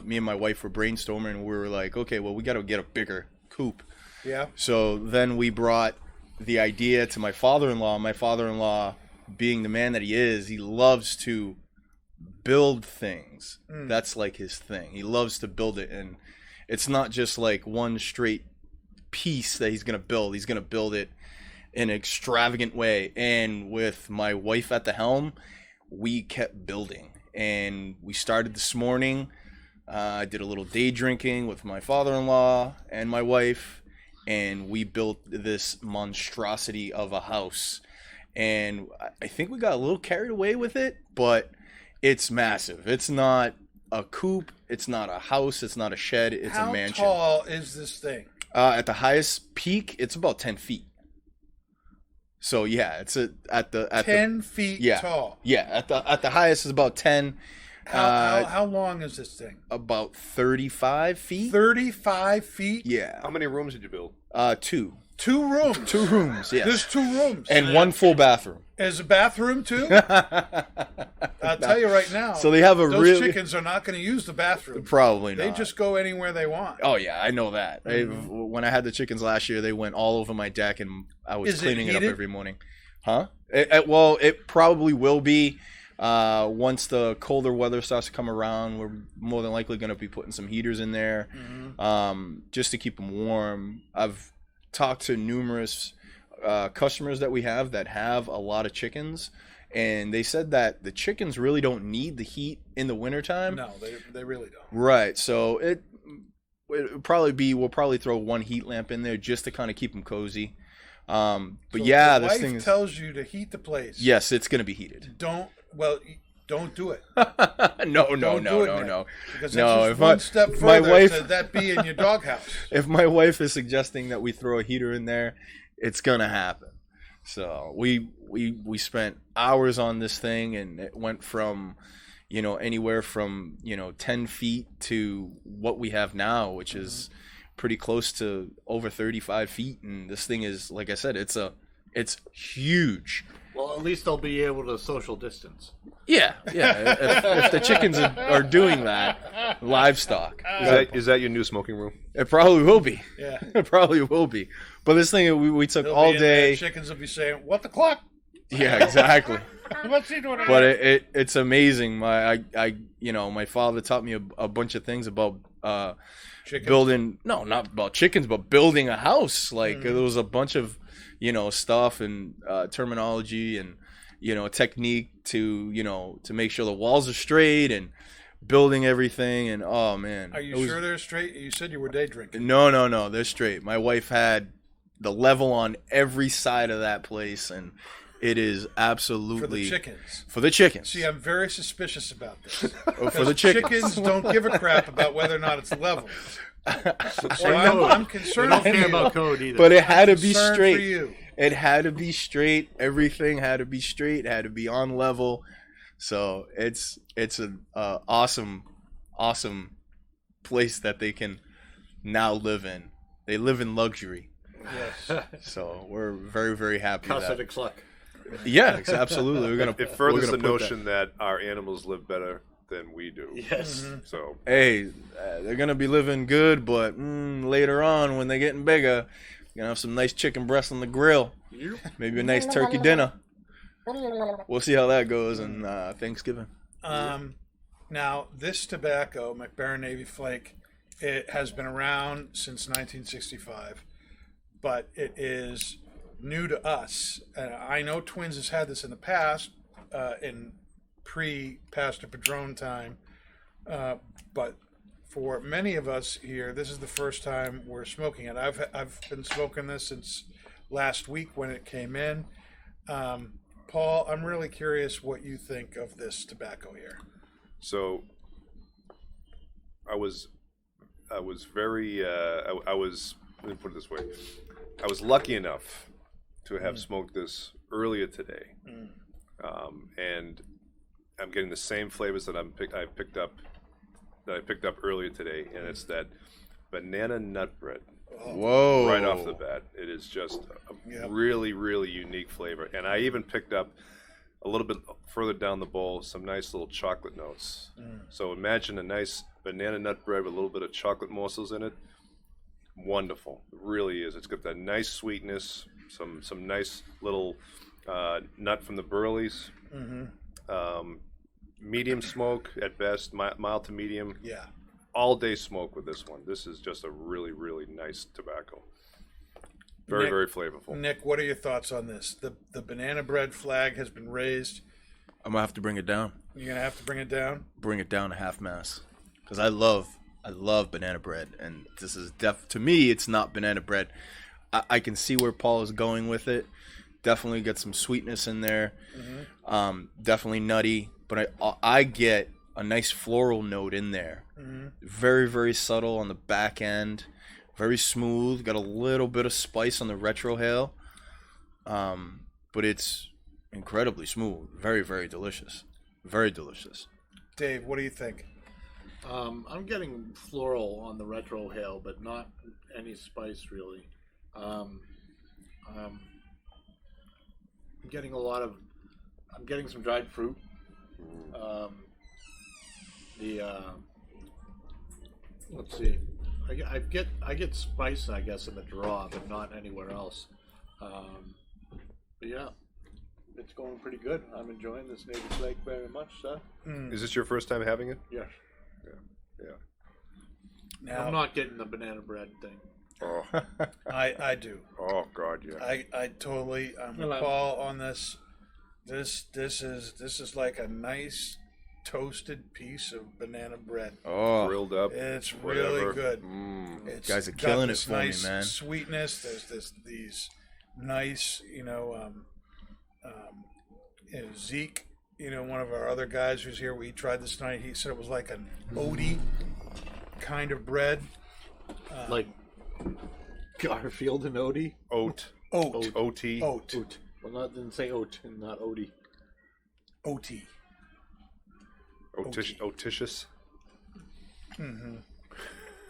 me and my wife were brainstorming, and we were like, okay, well, we got to get a bigger coop. Yeah. So then we brought the idea to my father-in-law. My father-in-law, being the man that he is, he loves to build things. That's like his thing. He loves to build it, and it's not just like one straight piece that he's going to build. He's going to build it in an extravagant way. And with my wife at the helm, we kept building, and we started this morning. I did a little day drinking with my father-in-law and my wife, and we built this monstrosity of a house. And I think we got a little carried away with it, but it's massive. It's not a coop. It's not a house. It's not a shed. It's a mansion. How tall is this thing? At the highest peak, it's about 10 feet. So yeah, it's at 10 feet tall. Yeah, at the highest is about 10. How long is this thing? About 35 feet. 35 feet? Yeah. How many rooms did you build? 2. 2 rooms. 2 rooms. Yes. There's 2 rooms. And 1 full bathroom. There's a bathroom too? I'll tell you right now. So they have those chickens are not going to use the bathroom. Probably not. They just go anywhere they want. Oh yeah, I know that. When I had the chickens last year, they went all over my deck, and I was cleaning it up every morning. Huh? Well, it probably will be. Once the colder weather starts to come around, we're more than likely going to be putting some heaters in there, just to keep them warm. I've talked to numerous customers that we have that have a lot of chickens, and they said that the chickens really don't need the heat in the wintertime. No, they really don't. Right. So we'll probably throw 1 heat lamp in there just to kind of keep them cozy. But so yeah, the this thing tells you to heat the place. Yes, it's going to be heated. Don't do it. No. Because that's just one step further to that be in your doghouse. If my wife is suggesting that we throw a heater in there, it's gonna happen. So we spent hours on this thing, and it went from, anywhere from 10 feet to what we have now, which is pretty close to over 35 feet. And this thing is, like I said, it's huge. Well, at least they'll be able to social distance. Yeah. If the chickens are doing that, livestock. Is that your new smoking room? It probably will be. Yeah. It probably will be. But this thing we took They'll all be in day. there, chickens will be saying, "What the clock?" Yeah, exactly. What's he doing? But it's amazing. My father taught me a bunch of things about building. No, not about chickens, but building a house. Like there was a bunch of stuff and terminology and technique to make sure the walls are straight and building everything. And oh man, Are you sure they're straight? You said you were day drinking. No, they're straight. My wife had the level on every side of that place, and it is absolutely for the chickens. See, I'm I'm very suspicious about this. for the chickens don't give a crap about whether or not it's level. So I'm concerned. They don't care about code either. But it had to be concerned straight. for you. It had to be straight. Everything had to be straight. It had to be on level. So it's an awesome place that they can now live in. They live in luxury. Yes. So we're very, very happy. Cosmetic luck. Yeah, absolutely. It furthers the notion that our animals live better than we do. Yes. So hey, they're gonna be living good, but later on when they're getting bigger, you're gonna have some nice chicken breasts on the grill. Maybe a nice turkey dinner. We'll see how that goes in Thanksgiving. Now, this tobacco, Mac Baren Navy Flake, it has been around since 1965, but it is new to us. I know Twins has had this in the past, in pre-Pastor Padron time, but for many of us here, this is the first time we're smoking it. I've been smoking this since last week when it came in. Paul, I'm really curious what you think of this tobacco here. So, I was very, let me put it this way. I was lucky enough to have smoked this earlier today. And I'm getting the same flavors that I picked up earlier today, and it's that banana nut bread. Whoa! Right off the bat, it is just a really, really unique flavor. And I even picked up a little bit further down the bowl some nice little chocolate notes. So imagine a nice banana nut bread with a little bit of chocolate morsels in it. Wonderful, it really is. It's got that nice sweetness, some nice little nut from the Burleys. Medium smoke at best, mild to medium. Yeah. All day smoke with this one. This is just a really, really nice tobacco. Very, Nick, very flavorful. Nick, what are your thoughts on this? The banana bread flag has been raised. I'm gonna have to bring it down. You're gonna have to bring it down. Bring it down to half mass, because I love banana bread, and this is to me, it's not banana bread. I can see where Paul is going with it. Definitely get some sweetness in there. Definitely nutty, but I get a nice floral note in there. Very, very subtle on the back end. Very smooth. Got a little bit of spice on the retrohale. But it's incredibly smooth. Very, very delicious. Very delicious. Dave, what do you think? I'm getting floral on the retrohale, but not any spice really. I'm getting I'm getting some dried fruit. Let's see. I get spice, I guess, in the draw, but not anywhere else. But yeah, it's going pretty good. I'm enjoying this Navy Flake very much, sir. Is this your first time having it? Yes. Yeah. Now, I'm not getting the banana bread thing. Oh. I do. Oh God, yeah. I totally. I'm with Paul on this. This is like a nice toasted piece of banana bread. Oh, grilled up. It's whatever. really good. It's guys are killing it for nice me, man. Sweetness. There's these nice, Zeke, one of our other guys who's here. We tried this tonight. He said it was like an oaty kind of bread, like Garfield and Odie. Oat. O-T. Oat. Well, didn't say oat and not Odie. OT. Otitious.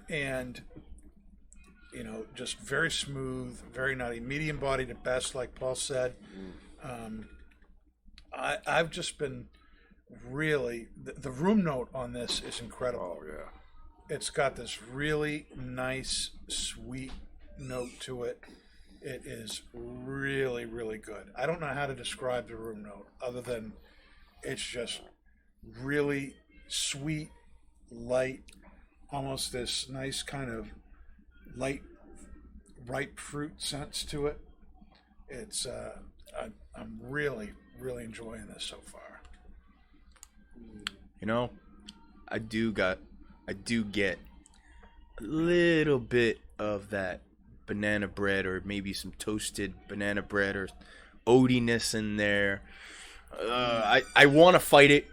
And just very smooth, very nutty, medium bodied at best, like Paul said. I've just been really the room note on this is incredible. Oh yeah. It's got this really nice, sweet note to it. It is really, really good. I don't know how to describe the room note other than it's just really sweet, light, almost this nice kind of light, ripe fruit sense to it. It's I'm really, really enjoying this so far. I do get a little bit of that banana bread, or maybe some toasted banana bread or oatiness in there. I want to fight it.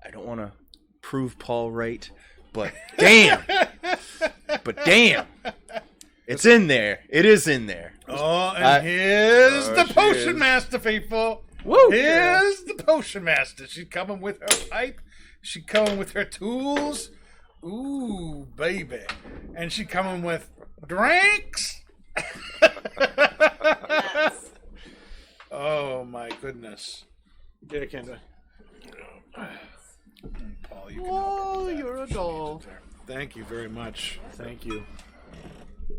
I don't want to prove Paul right, but damn, it's in there. It is in there. Oh, and here's the potion master, people. Woo! Here's the potion master. She's coming with her pipe. She's coming with her tools. Ooh, baby. And she's coming with drinks. Yes. Oh, my goodness. Yeah, Kendra. Paul, you can Oh, you're a doll. Thank you very much. Thank you.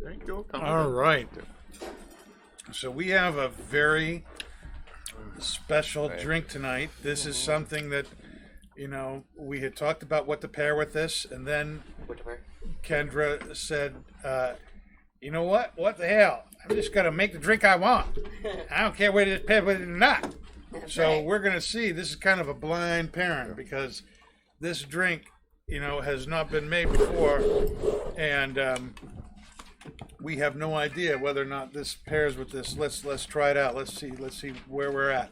Thank you. All right. So we have a very, special drink tonight. This is something that, we had talked about what to pair with this, and then Kendra said, you know what? What the hell? I'm just going to make the drink I want. I don't care whether it's paired with it or not. So we're going to see. This is kind of a blind pairing because this drink, has not been made before, and we have no idea whether or not this pairs with this. Let's try it out. Let's see where we're at.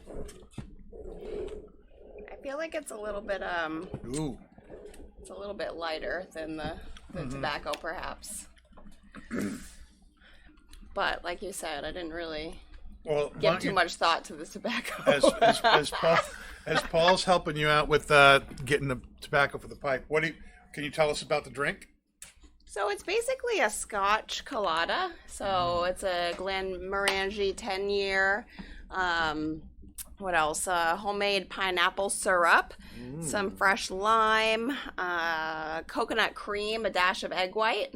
I feel like it's a little bit Ooh. It's a little bit lighter than the tobacco, perhaps. But like you said, I didn't really give too much thought to the tobacco. As Paul's helping you out with getting the tobacco for the pipe, can you tell us about the drink? So it's basically a Scotch colada. So it's a Glenmorangie 10-year. What else? Homemade pineapple syrup, some fresh lime, coconut cream, a dash of egg white.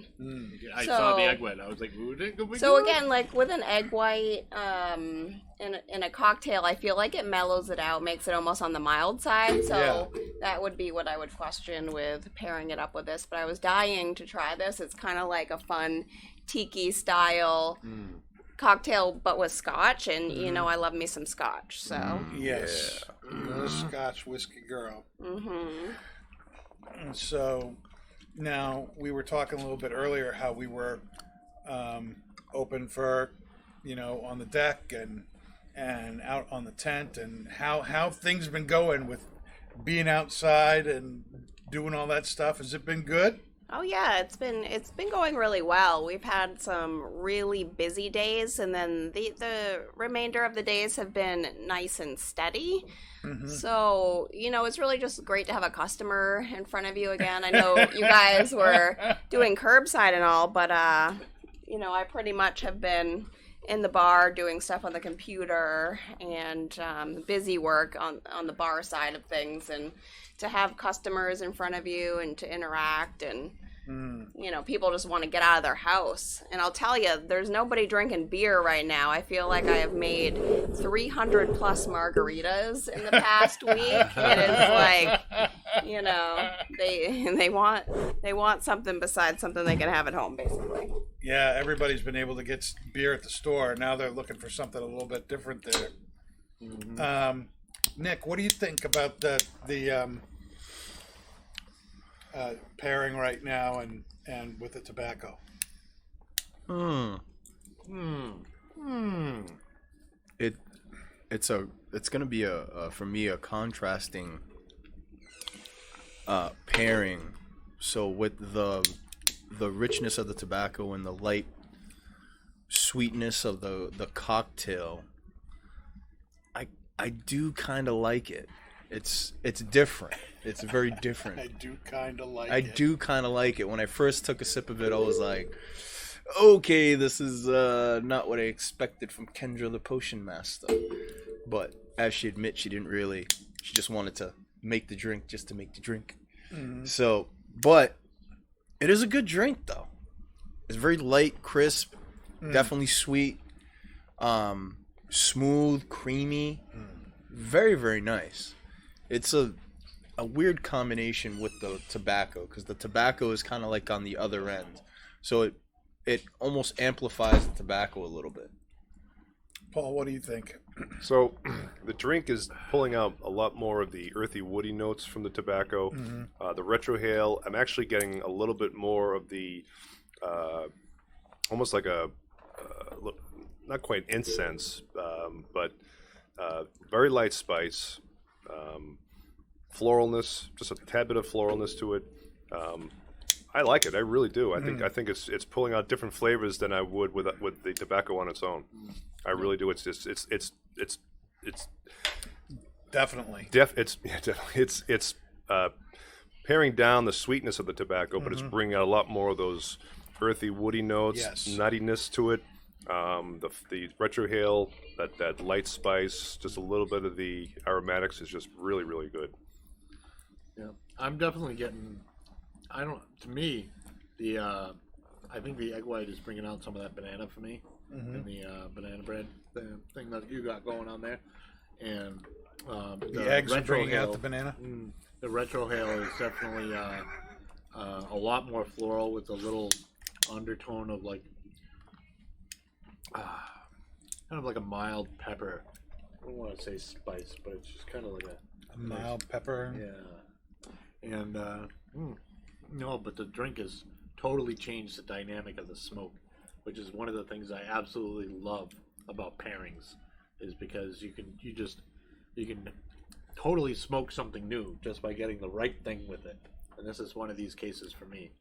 I saw the egg white. I was like, ooh, so again, like with an egg white in a cocktail, I feel like it mellows it out, makes it almost on the mild side. So that would be what I would question with pairing it up with this. But I was dying to try this. It's kind of like a fun tiki style cocktail, but with Scotch, and I love me some Scotch. So yes, you're a Scotch whiskey girl. And so now we were talking a little bit earlier how we were open for on the deck and out on the tent, and how things have been going with being outside and doing all that stuff. Has it been good? Oh yeah, it's been going really well. We've had some really busy days, and then the remainder of the days have been nice and steady. So, it's really just great to have a customer in front of you again. I know you guys were doing curbside and all, but I pretty much have been in the bar doing stuff on the computer and busy work on the bar side of things, and to have customers in front of you and to interact, and people just want to get out of their house. And I'll tell you, there's nobody drinking beer right now. I feel like I have made 300 plus margaritas in the past week. It is like, they want something besides something they can have at home, basically. Yeah, everybody's been able to get beer at the store. Now they're looking for something a little bit different there. Nick, what do you think about the pairing right now and with the tobacco? It's gonna be for me a contrasting pairing. So with the richness of the tobacco and the light sweetness of the cocktail, I do kind of like it. It's different. It's very different. I do kind of like it. When I first took a sip of it, I was like, okay, this is not what I expected from Kendra the Potion Master. But as she admits, she just wanted to make the drink just to make the drink. So, but it is a good drink, though. It's very light, crisp, definitely sweet, smooth, creamy, very, very nice. It's a weird combination with the tobacco, because the tobacco is kind of like on the other end, so it almost amplifies the tobacco a little bit. Paul, what do you think? So the drink is pulling out a lot more of the earthy, woody notes from the tobacco. The retrohale, I'm actually getting a little bit more of the almost like a not quite incense, but very light spice. Floralness, just a tad bit of floralness to it. I like it. I really do. I think it's pulling out different flavors than I would with the tobacco on its own. I really do. It's definitely. It's paring down the sweetness of the tobacco, but it's bringing out a lot more of those earthy, woody notes, nuttiness to it. The retrohale, that light spice, just a little bit of the aromatics is just really, really good. Yeah, I'm definitely getting. To me, I think the egg white is bringing out some of that banana for me, and the banana bread, the thing that you got going on there, and The eggs are bringing Hail, out the banana. The retro hail is definitely a lot more floral with a little undertone of like kind of like a mild pepper. I don't want to say spice, but it's just kind of like A mild pepper. yeah. And no, but the drink has totally changed the dynamic of the smoke, which is one of the things I absolutely love about pairings, is because you can totally smoke something new just by getting the right thing with it. And this is one of these cases for me.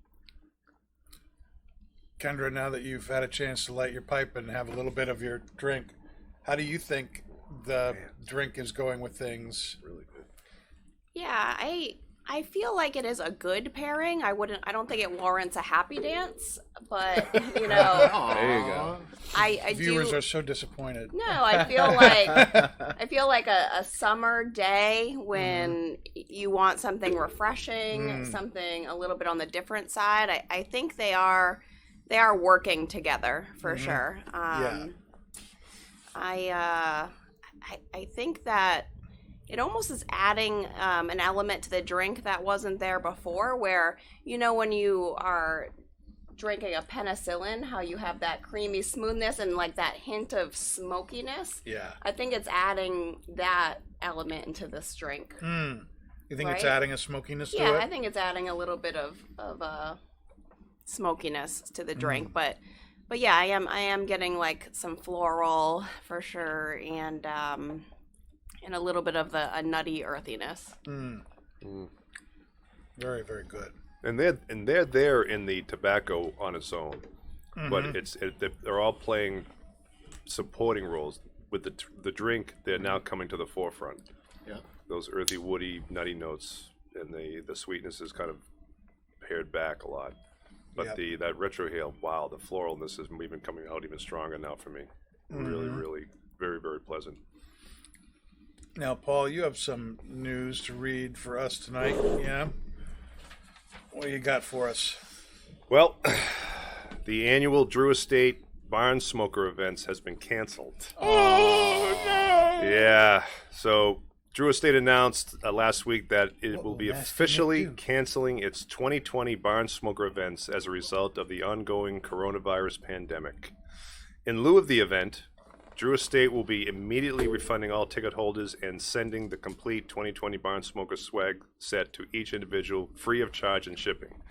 Kendra, now that you've had a chance to light your pipe and have a little bit of your drink, how do you think the drink is going with things? Really good. Yeah, I feel like it is a good pairing. I don't think it warrants a happy dance, but you know, There you go. I Viewers do. are so disappointed. No, I feel like a summer day when you want something refreshing, something a little bit on the different side. I think they are working together for sure. Yeah. I think that it almost is adding an element to the drink that wasn't there before, where, you know, when you are drinking a penicillin, how you have that creamy smoothness and like that hint of smokiness. Yeah. I think it's adding that element into this drink. You think it's Right? adding a smokiness to Yeah, it? I think it's adding a little bit of smokiness to the drink, but yeah, I am getting like some floral for sure, and a little bit of a nutty earthiness. Very, very good. And they're there in the tobacco on its own, but they're all playing supporting roles with the drink. They're now coming to the forefront. Yeah. Those earthy, woody, nutty notes, and the sweetness is kind of pared back a lot. But Yep. that retro hail, wow, the floralness is even coming out even stronger now for me. Really, really, very, very pleasant. Now, Paul, you have some news to read for us tonight. Yeah. What do you got for us? Well, the annual Drew Estate Barn Smoker events has been canceled. Oh, no! Yeah, so Drew Estate announced last week that it will be will Master officially Nick do? canceling its 2020 Barn Smoker events as a result of the ongoing coronavirus pandemic. In lieu of the event, Drew Estate will be immediately refunding all ticket holders and sending the complete 2020 Barn Smoker swag set to each individual free of charge and shipping.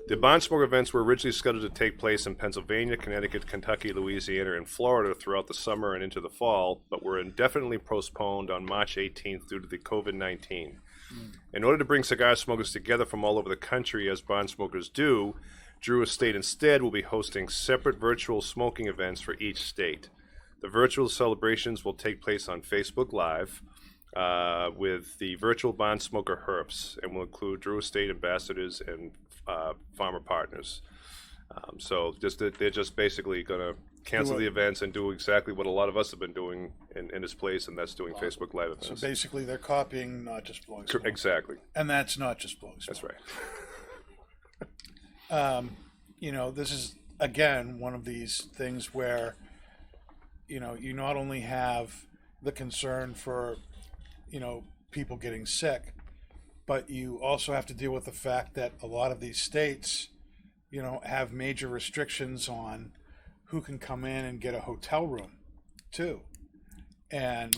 The Barn Smoker events were originally scheduled to take place in Pennsylvania, Connecticut, Kentucky, Louisiana, and Florida throughout the summer and into the fall, but were indefinitely postponed on March 18th due to the COVID-19. In order to bring cigar smokers together from all over the country, as barn smokers do, Drew Estate instead will be hosting separate virtual smoking events for each state. The virtual celebrations will take place on Facebook Live with the virtual barn smoker herps, and will include Drew Estate ambassadors and farmer partners. So they're just basically going to cancel the events and do exactly what a lot of us have been doing in its place, and that's doing Facebook Live events. So basically, they're copying Not Just Blowing Smoke. Exactly. And that's Not Just Blowing Smoke. That's right. You know, this is, again, one of these things where, you know, you not only have the concern for, you know, people getting sick, but you also have to deal with the fact that a lot of these states, you know, have major restrictions on who can come in and get a hotel room, too. And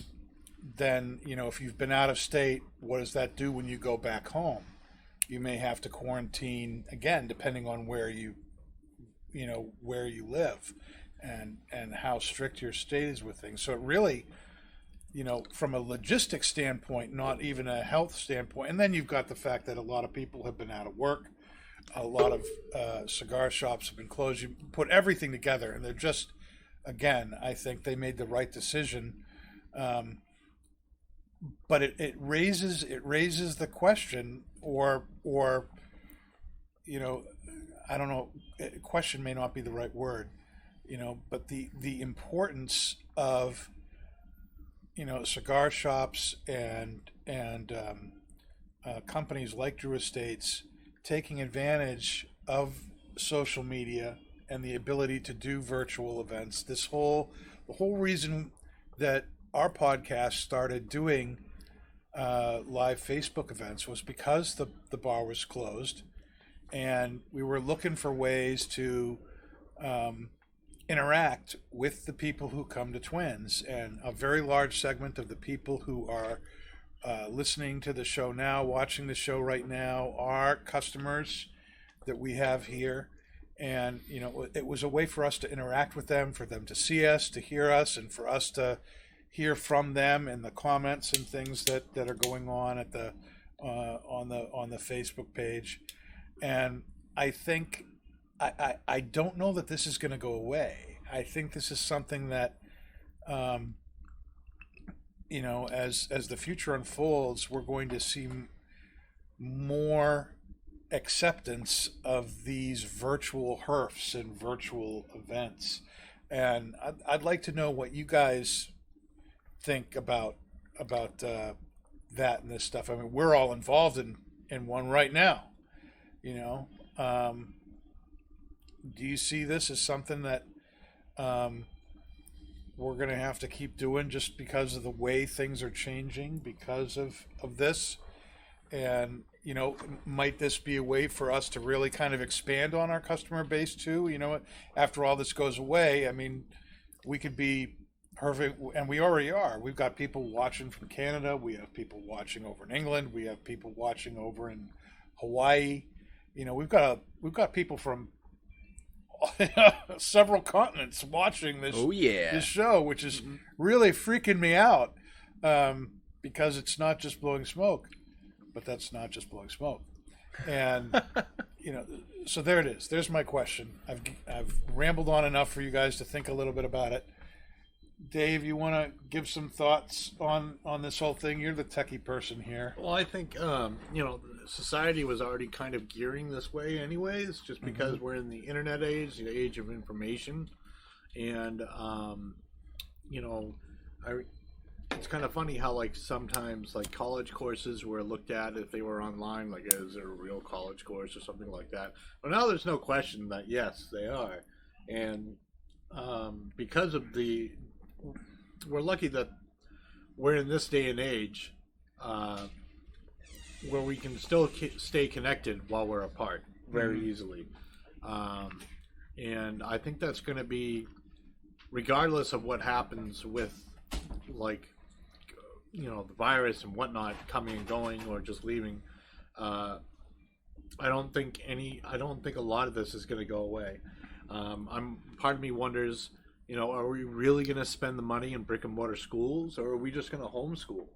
then, you know, if you've been out of state, what does that do when you go back home? You may have to quarantine again, depending on where you live, and how strict your state is with things. So it really, you know, from a logistics standpoint, not even a health standpoint. And then you've got the fact that a lot of people have been out of work. A lot of cigar shops have been closed. You put everything together, and they're just, again, I think they made the right decision. But it raises the question, or you know, I don't know, question may not be the right word, you know, but the importance of, you know, cigar shops and companies like Drew Estates taking advantage of social media and the ability to do virtual events. The whole reason that our podcast started doing live Facebook events was because the bar was closed, and we were looking for ways to interact with the people who come to Twins, and a very large segment of the people who are listening to the show now, watching the show right now, are customers that we have here. And it was a way for us to interact with them, for them to see us, to hear us, and for us to hear from them and the comments and things that are going on at the on the Facebook page. And I think I don't know that this is going to go away. I think this is something that as the future unfolds, we're going to see more acceptance of these virtual herfs and virtual events. And I'd like to know what you guys think about that and this stuff. I mean, we're all involved in one right now. Do you see this as something that we're going to have to keep doing just because of the way things are changing because of this? And might this be a way for us to really kind of expand on our customer base too? After all this goes away, I mean, we could be perfect, and we already are. We've got people watching from Canada. We have people watching over in England. We have people watching over in Hawaii. We've got people from several continents watching this. Oh yeah, this show, which is really freaking me out, because it's not just blowing smoke. But that's not just blowing smoke. And, so there it is. There's my question. I've rambled on enough for you guys to think a little bit about it. Dave, you want to give some thoughts on this whole thing? You're the techie person here. Well, I think, society was already kind of gearing this way anyways, just because we're in the internet age, the age of information. And, it's kind of funny how sometimes college courses were looked at if they were online, is it a real college course or something like that. But now there's no question that yes, they are. And because of we're lucky that we're in this day and age where we can still stay connected while we're apart very easily. And I think that's going to be, regardless of what happens with the virus and whatnot coming and going or just leaving, I don't think a lot of this is going to go away. Part of me wonders, are we really going to spend the money in brick and mortar schools, or are we just going to homeschool?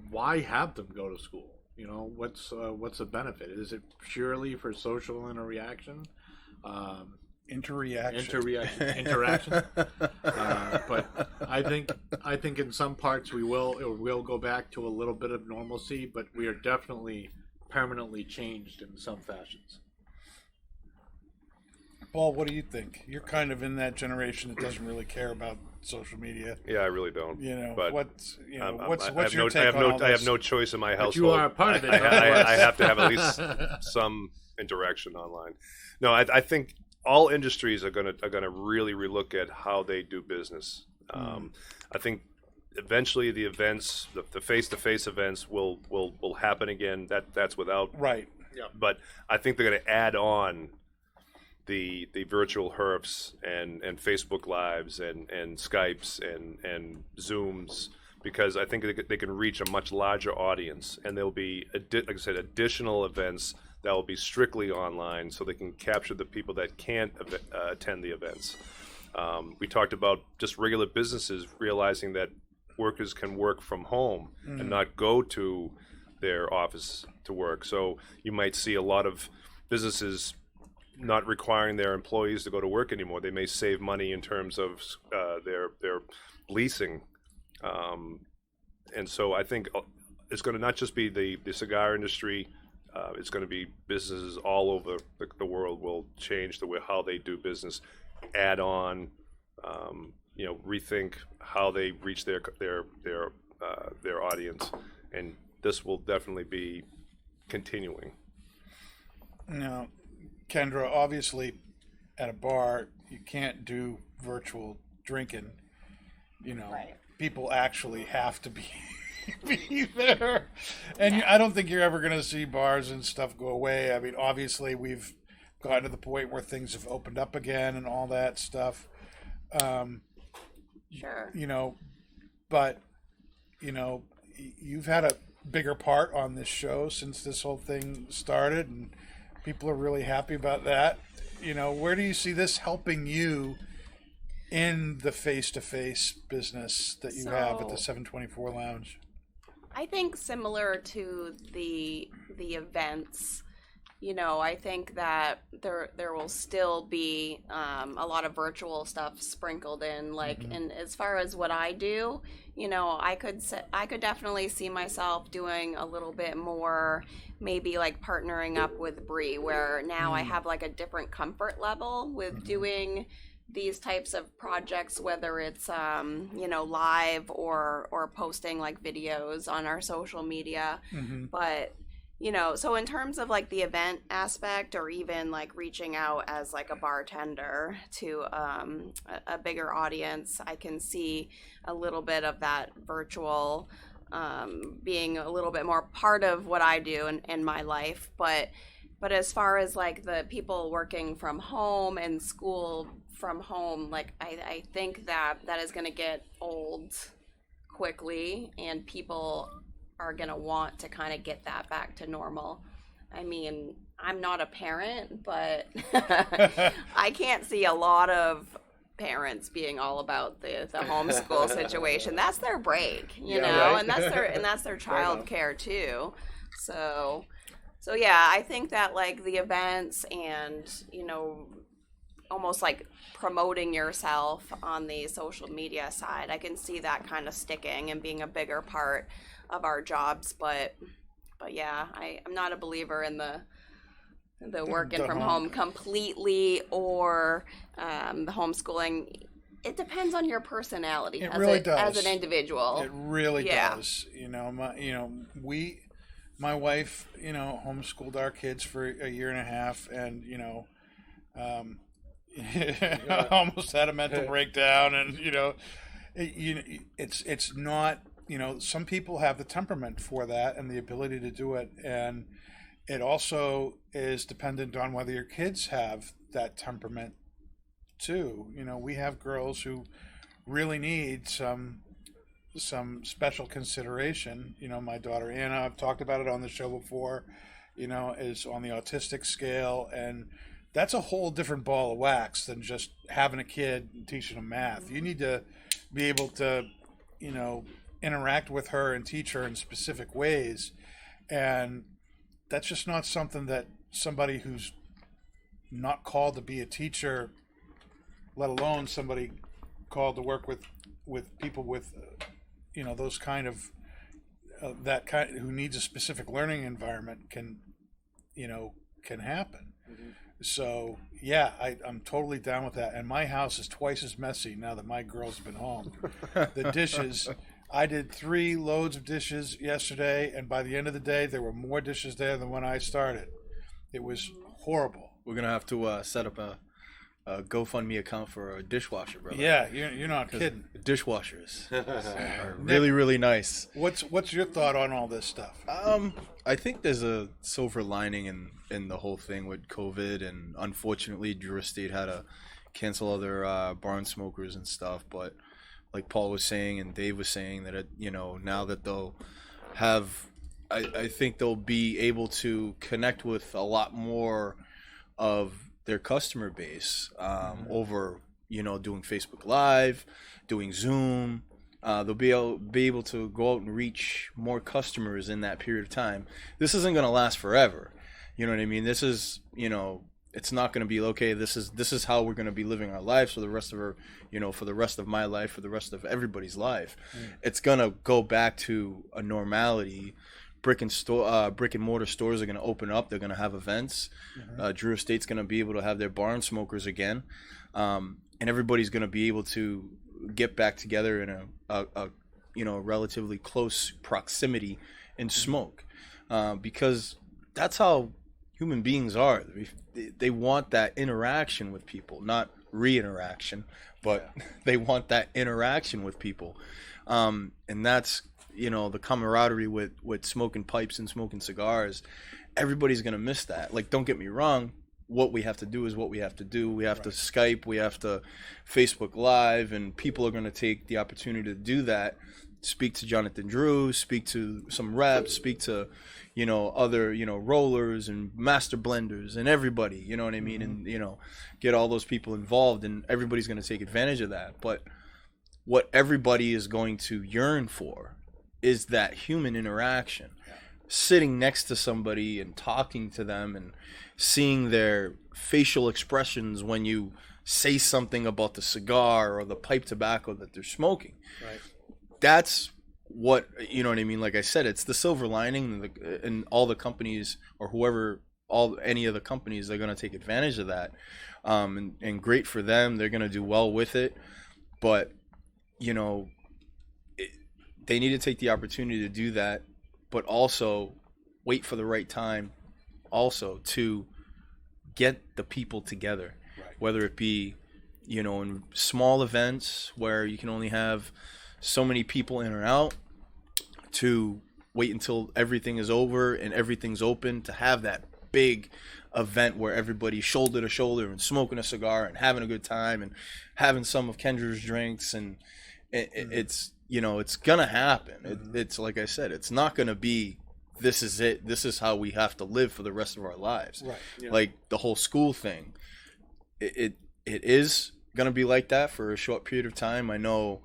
Why have them go to school? What's the benefit? Is it purely for social interaction? Interaction. But I think in some parts it will go back to a little bit of normalcy, but we are definitely permanently changed in some fashions. Paul, what do you think? You're kind of in that generation that doesn't really care about social media. Yeah, I really don't. But what's your take on all this? I have no choice in my household. But you are a part of it. I have to have at least some interaction online. No, I think all industries are going to really relook at how they do business. I think eventually the events, the face-to-face events, will happen again. That's without right. Yeah. But I think they're going to add on the virtual herfs and Facebook Lives and Skypes and Zooms, because I think they can reach a much larger audience, and there'll be, like I said, additional events that will be strictly online, so they can capture the people that can't attend the events. We talked about just regular businesses realizing that workers can work from home and not go to their office to work. So you might see a lot of businesses not requiring their employees to go to work anymore. They may save money in terms of their leasing. And so I think it's going to not just be the cigar industry. It's going to be businesses all over the world will change the way how they do business, add on, rethink how they reach their audience, and this will definitely be continuing. Now, Kendra, obviously, at a bar you can't do virtual drinking, Right. people actually have to be there. And I don't think you're ever going to see bars and stuff go away. I mean, obviously, we've gotten to the point where things have opened up again and all that stuff. Sure. But, you've had a bigger part on this show since this whole thing started, and people are really happy about that. Where do you see this helping you in the face-to-face business that you have at the 724 Lounge? I think similar to the events, I think that there will still be a lot of virtual stuff sprinkled in. And as far as what I do, I could definitely see myself doing a little bit more, maybe like partnering up with Bree, where now I have like a different comfort level with doing these types of projects, whether it's live or posting like videos on our social media. But so in terms of like the event aspect, or even like reaching out as like a bartender to a bigger audience, I can see a little bit of that virtual being a little bit more part of what I do in my life. But as far as like the people working from home and school from home, like I think that is going to get old quickly, and people are going to want to kind of get that back to normal. I mean, I'm not a parent, but I can't see a lot of parents being all about the homeschool situation. That's their break, Right. and that's their child care too. So yeah, I think that like the events and, almost like promoting yourself on the social media side, I can see that kind of sticking and being a bigger part of our jobs. But yeah, I'm not a believer in the working from home completely, or the homeschooling. It depends on your personality as an individual. It really does. My wife, homeschooled our kids for a year and a half, and almost had a mental breakdown, and it's not. Some people have the temperament for that and the ability to do it, and it also is dependent on whether your kids have that temperament too. We have girls who really need some special consideration. My daughter Anna, I've talked about it on the show before, is on the autistic scale, and that's a whole different ball of wax than just having a kid and teaching them math. You need to be able to, interact with her and teach her in specific ways, and that's just not something that somebody who's not called to be a teacher, let alone somebody called to work with people with those kind of who needs a specific learning environment can happen. So yeah, I'm totally down with that, and my house is twice as messy now that my girl's been home. The dishes, I did 3 loads of dishes yesterday, and by the end of the day there were more dishes there than when I started. It was horrible. We're gonna have to set up a GoFundMe account for a dishwasher, brother. Yeah, you're not kidding. Dishwashers are really, really nice. What's your thought on all this stuff? I think there's a silver lining in the whole thing with COVID, and unfortunately, Drew Estate had to cancel other barn smokers and stuff. But like Paul was saying and Dave was saying, that now that they'll have, I think they'll be able to connect with a lot more of their customer base over doing Facebook Live, doing Zoom. They'll be able to go out and reach more customers in that period of time. This isn't going to last forever. You know what I mean? This is, it's not going to be okay. This is how we're going to be living our lives for the rest of our, for the rest of my life, for the rest of everybody's life. It's going to go back to a normality. Brick and mortar stores are going to open up. They're going to have events. Drew Estate's going to be able to have their barn smokers again, and everybody's going to be able to get back together in a relatively close proximity and smoke, because that's how human beings are. They want that interaction with people, not re-interaction, but they want that interaction with people. And that's, the camaraderie with smoking pipes and smoking cigars. Everybody's going to miss that. Like, don't get me wrong. What we have to do is what we have to do. We have to Skype, we have to Facebook Live, and people are going to take the opportunity to do that. Speak to Jonathan Drew, speak to some reps, speak to, other, rollers and master blenders and everybody, you know what I mean? And, get all those people involved, and everybody's going to take advantage of that. But what everybody is going to yearn for is that human interaction. Sitting next to somebody and talking to them and seeing their facial expressions when you say something about the cigar or the pipe tobacco that they're smoking. Right. That's what, what I mean? Like I said, it's the silver lining, and all the companies or whoever, any of the companies, they're going to take advantage of that. And great for them. They're going to do well with it. But, they need to take the opportunity to do that, but also wait for the right time also to get the people together, whether it be, in small events where you can only have so many people in or out, to wait until everything is over and everything's open, to have that big event where everybody's shoulder to shoulder and smoking a cigar and having a good time and having some of Kendra's drinks. And it's, it's going to happen. It's like I said, it's not going to be, this is it. This is how we have to live for the rest of our lives. Right. Yeah. Like the whole school thing. It is going to be like that for a short period of time. I know,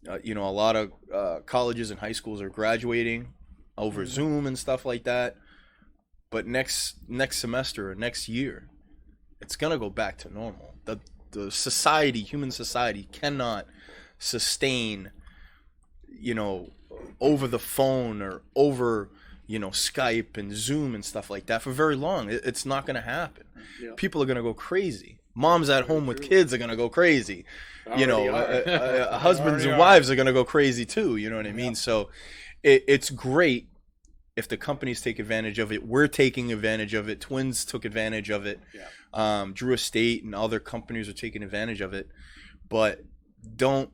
a lot of colleges and high schools are graduating over Zoom and stuff like that. But next semester or next year, it's going to go back to normal. The society, human society, cannot sustain, over the phone or over, Skype and Zoom and stuff like that for very long. It's not going to happen. Yeah. People are going to go crazy. Moms at home with kids are going to go crazy. Husbands and wives are going to go crazy too. You know what I mean? So it's great if the companies take advantage of it. We're taking advantage of it. Twins took advantage of it. Yeah. Drew Estate and other companies are taking advantage of it. But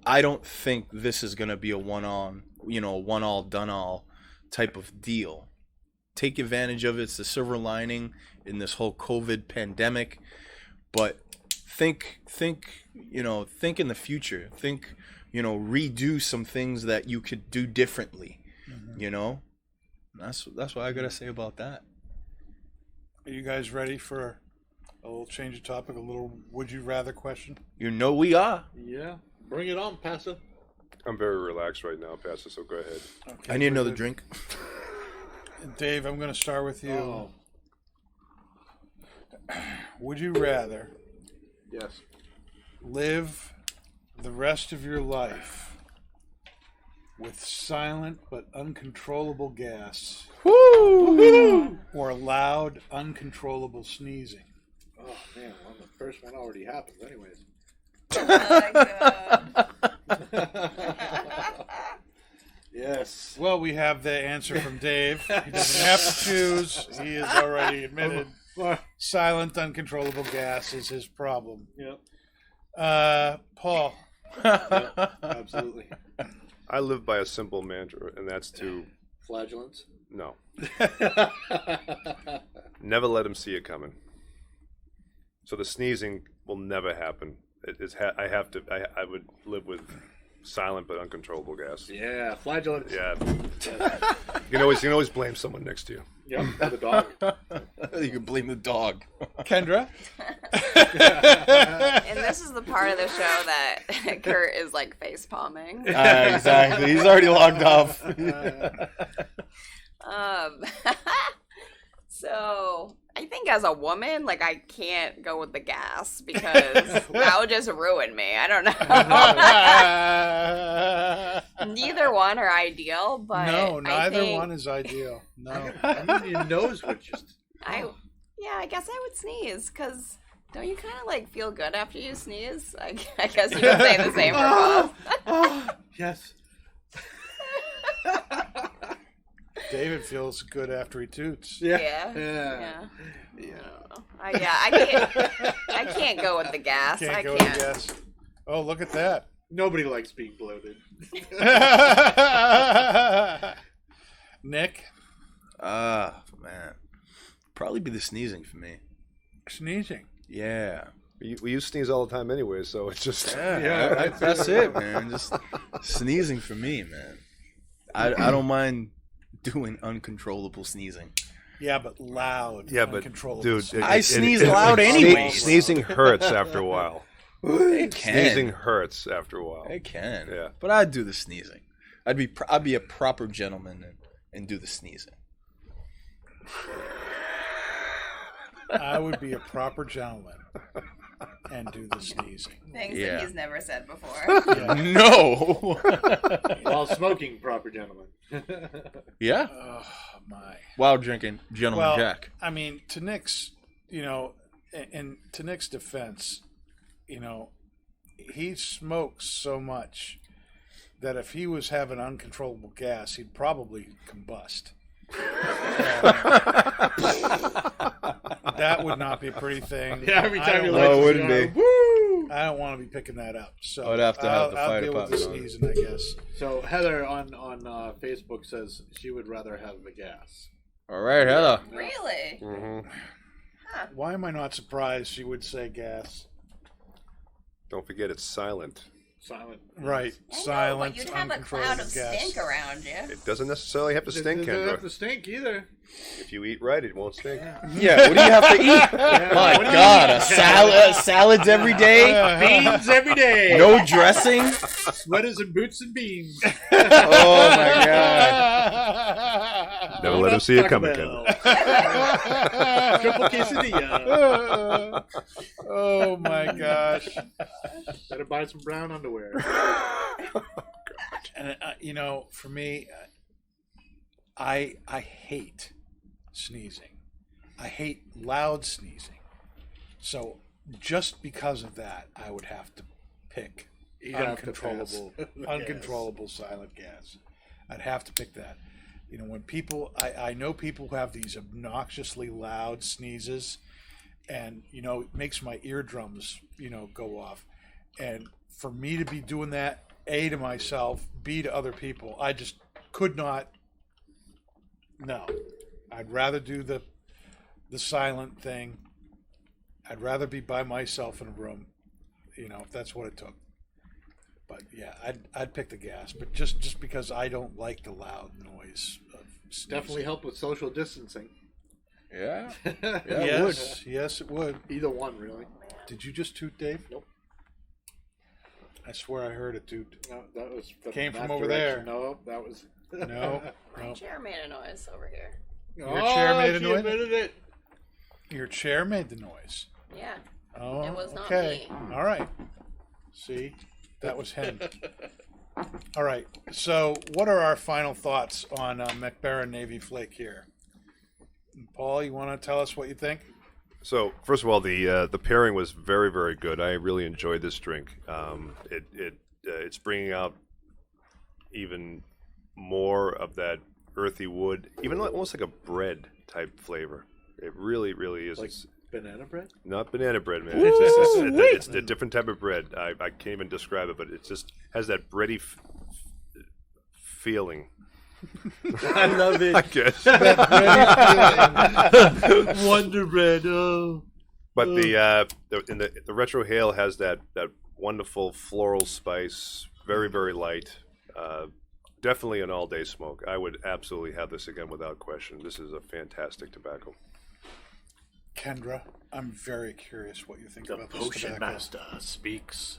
I don't think this is going to be a one-all done all type of deal. Take advantage of it. It's the silver lining in this whole COVID pandemic. But think in the future. Think, redo some things that you could do differently. That's what I gotta say about that. Are you guys ready for a little change of topic, a little would you rather question? We are. Yeah. Bring it on, Pastor. I'm very relaxed right now, Pastor, so go ahead. Okay, I need another drink. Dave, I'm going to start with you. Oh. Would you rather live the rest of your life with silent but uncontrollable gas, or loud, uncontrollable sneezing? Oh, man. Well, the first one already happened anyways. Oh my God. Yes. Well, we have the answer from Dave. He doesn't have to choose. He has already admitted silent, uncontrollable gas is his problem. Yep. Paul. Yep, absolutely. I live by a simple mantra, and that's to... Flagellants? No. Never let him see it coming. So the sneezing will never happen. I would live with silent but uncontrollable gas. Yeah, flagellants. Yeah. You can always blame someone next to you. Yep, the dog. You can blame the dog. Kendra? And this is the part of the show that Kurt is like face palming. Exactly. He's already logged off. So I think as a woman, like, I can't go with the gas because that would just ruin me. I don't know. Neither one are ideal, but no, neither one is ideal. No, I mean, your nose would just. I guess I would sneeze because don't you kind of like feel good after you sneeze? I guess you could say the same for both. Yes. David feels good after he toots. Yeah. I can't go with the gas. Can't I go can't. with gas. Oh, look at that. Nobody likes being bloated. Nick? Man. Probably be the sneezing for me. Sneezing. Yeah. We use sneeze all the time anyway, so it's just... That's it, man. Just sneezing for me, man. I don't mind doing uncontrollable sneezing. Yeah, but loud. Yeah, but, uncontrollable dude... sneezing. I sneeze loud anyways. Sneezing hurts after a while. It can. Sneezing hurts after a while. It can. Yeah. But I'd do the sneezing. I'd be a proper gentleman and do the sneezing. I would be a proper gentleman and do the sneezing. Things Yeah. that he's never said before. No. While smoking, proper gentleman. Yeah. Oh, my. While drinking Gentleman Well, Jack. I mean, to Nick's, and to Nick's defense, he smokes so much that if he was having uncontrollable gas, he'd probably combust. That would not be a pretty thing. Yeah, every I time don't you No, light it a wouldn't cigar, be. woo! I don't want to be picking that up. So I'd have to have the I'll fire deal with the department on. sneezing, I guess. So Heather on Facebook says she would rather have the gas. All right, Heather. Really? Mm-hmm. Why am I not surprised she would say gas? Don't forget, it's silent. Silent. Right, I know, silent, but you'd have a uncontrollable cloud of gas. stink around you. It doesn't necessarily have to stink, It doesn't have Kendra. to stink either. If you eat right, it won't stink. Yeah, what do you have to eat? My God, a salad, salads every day, Beans every day. no dressing. Sweaters and boots and beans. Oh my God. Never let him see it coming, Taco Kendra. Bell. Triple quesadilla. Oh my gosh! Better buy some brown underwear. And for me, I hate sneezing. I hate loud sneezing. So just because of that, I would have to pick You'd have to pass. uncontrollable silent gas. I'd have to pick that. When people, I know people who have these obnoxiously loud sneezes, and it makes my eardrums go off. And for me to be doing that, A, to myself, B, to other people, I just could not. No, I'd rather do the silent thing. I'd rather be by myself in a room, if that's what it took. But yeah, I'd pick the gas, but just because I don't like the loud noise of sneezing. Definitely help with social distancing. Yeah. Yes, it would. Either one, really. Did you just toot, Dave? Nope. I swear I heard a toot. No, that was Came from that over direction. there. No, that was. No. Chair made a noise over here. Your chair made a she noise? admitted it. Your chair made the noise. Yeah. Oh, It was not okay. me. All right. See, that was him. All right. So, what are our final thoughts on Mac Baren Navy Flake here? Paul, you want to tell us what you think? So, first of all, the pairing was very, very good. I really enjoyed this drink. It's bringing out even more of that earthy wood, even almost like a bread type flavor. It really, really is. Like banana bread? Not banana bread, man. It's a different type of bread. I can't even describe it, but it just has that bready feeling. I love it. I guess. Wonder bread. Oh. But the retro hail has that wonderful floral spice, very, very light. Definitely an all-day smoke. I would absolutely have this again without question. This is a fantastic tobacco. Kendra, I'm very curious what you think The about this potion tobacco. master speaks.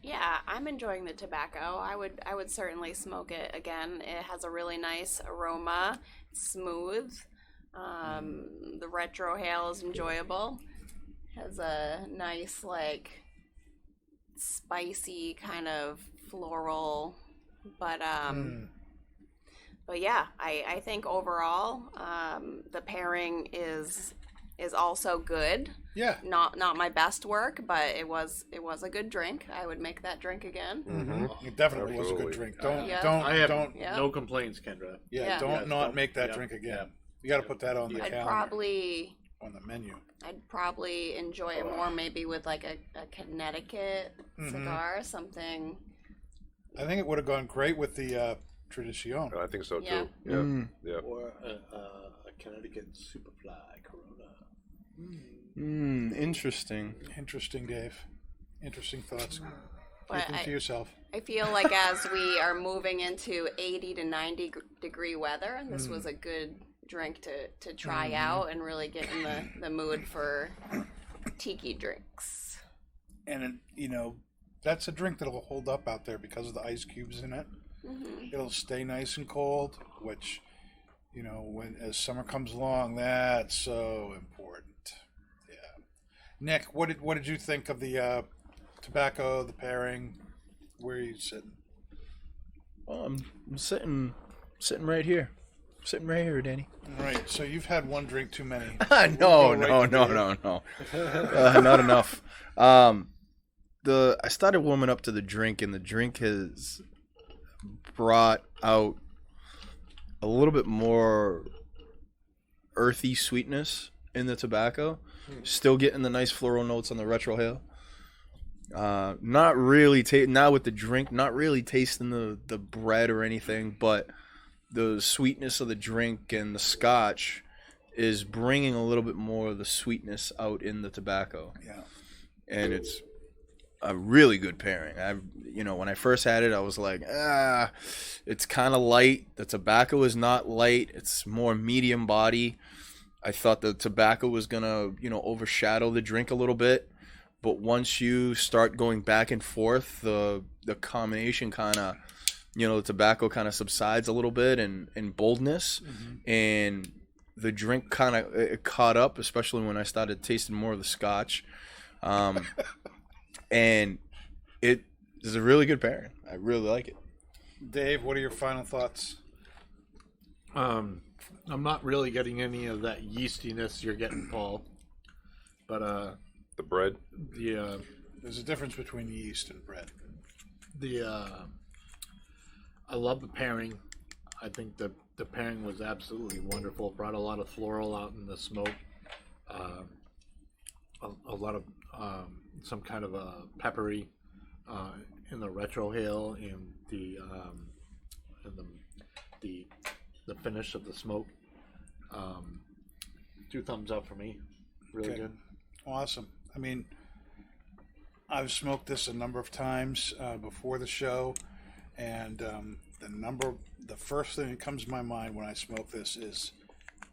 Yeah, I'm enjoying the tobacco. I would certainly smoke it again. It has a really nice aroma, smooth. The retro hail is enjoyable. Has a nice spicy kind of floral, but yeah, I think overall the pairing is is also good. Yeah. Not my best work, but it was a good drink. I would make that drink again. Mm-hmm. It definitely was a good Absolutely. drink. I have don't. Yeah. no complaints, Kendra. Yeah, Yeah. don't Yes, make that yeah, drink again. yeah. You got to put that on the I'd calendar, probably on the menu. enjoy it more maybe with like a Connecticut cigar, something. I think it would have gone great with the Tradicion. I think so too. Yeah. Yeah. Yeah. Or a Connecticut Superfly Corona. Interesting. Interesting, Dave. Interesting thoughts. But Keep them to yourself. I feel like as we are moving into 80 to 90 degree weather, and this was a good drink to try out and really get in the mood for tiki drinks. And that's a drink that'll hold up out there because of the ice cubes in it. It'll stay nice and cold, which, when as summer comes along, that's so important. Yeah. Nick, what did you think of the tobacco, the pairing? Where are you sitting? Well, I'm sitting right here. Sitting right here, Danny. Right. So you've had one drink too many. No, not enough. I started warming up to the drink, and the drink has brought out a little bit more earthy sweetness in the tobacco. Still getting the nice floral notes on the retrohale. Not really now with the drink, not really tasting the bread or anything, but the sweetness of the drink and the scotch is bringing a little bit more of the sweetness out in the tobacco. Yeah. And it's a really good pairing. When I first had it, I was like, it's kind of light. The tobacco is not light. It's more medium body. I thought the tobacco was gonna, overshadow the drink a little bit. But once you start going back and forth, the combination kind of, the tobacco kind of subsides a little bit in boldness, and the drink kind of caught up, especially when I started tasting more of the scotch. And it is a really good pairing. I really like it. Dave, what are your final thoughts? I'm not really getting any of that yeastiness you're getting, Paul. But The bread. There's a difference between yeast and bread. I love the pairing. I think the pairing was absolutely wonderful. Brought a lot of floral out in the smoke. A lot of some kind of a peppery in the retrohale and the finish of the smoke. 2 thumbs up for me. Really Okay. good. Awesome. I mean, I've smoked this a number of times before the show, and the first thing that comes to my mind when I smoke this is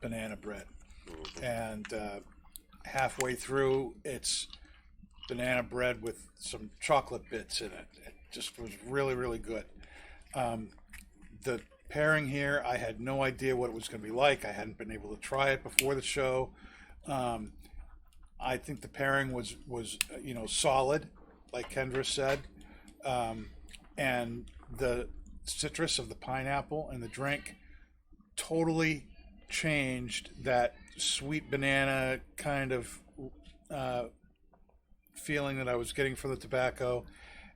banana bread. And halfway through, it's banana bread with some chocolate bits in it. It just was really, really good. The pairing here, I had no idea what it was going to be like. I hadn't been able to try it before the show. I think the pairing was solid, like Kendra said, and the citrus of the pineapple and the drink totally changed that sweet banana kind of feeling that I was getting from the tobacco.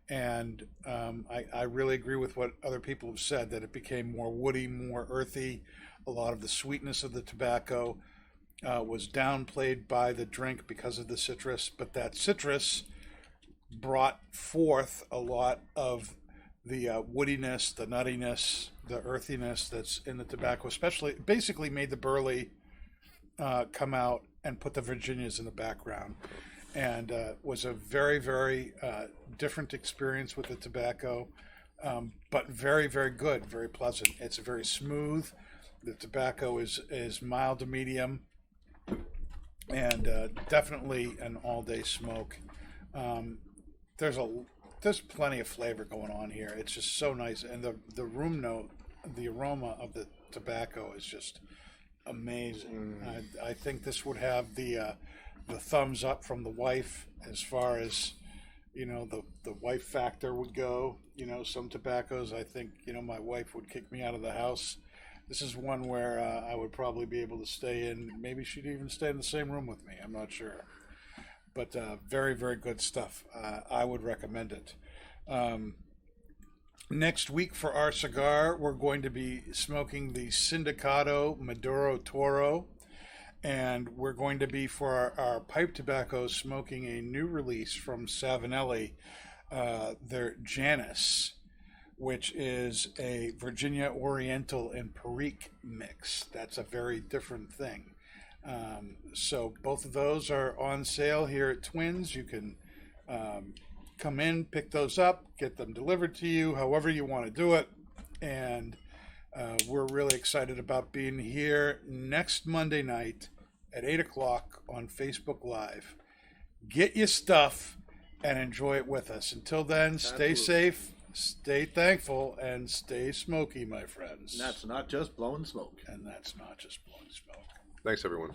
And I really agree with what other people have said, that it became more woody, more earthy. A lot of the sweetness of the tobacco was downplayed by the drink because of the citrus, but that citrus brought forth a lot of the woodiness, the nuttiness, the earthiness that's in the tobacco, basically made the Burley come out and put the Virginias in the background. And was a very, very different experience with the tobacco, but very, very good, very pleasant. It's very smooth. The tobacco is mild to medium, and definitely an all-day smoke. There's plenty of flavor going on here. It's just so nice, and the room note, the aroma of the tobacco is just amazing. I think this would have the thumbs up from the wife as far as the wife factor would go. Some tobaccos, I think my wife would kick me out of the house This is one where I would probably be able to stay in. Maybe she'd even stay in the same room with me. I'm not sure. But very, very good stuff. I would recommend it. Next week for our cigar, we're going to be smoking the Sindicato Maduro Toro. And we're going to be, for our pipe tobacco, smoking a new release from Savinelli, their Janus, which is a Virginia Oriental and Perique mix. That's a very different thing. So both of those are on sale here at Twins. You can come in, pick those up, get them delivered to you, however you want to do it. And we're really excited about being here next Monday night at 8 o'clock on Facebook Live. Get your stuff and enjoy it with us. Until then, stay safe, stay thankful, and stay smoky, my friends. And that's not just blowing smoke. And that's not just blowing smoke. Thanks, everyone.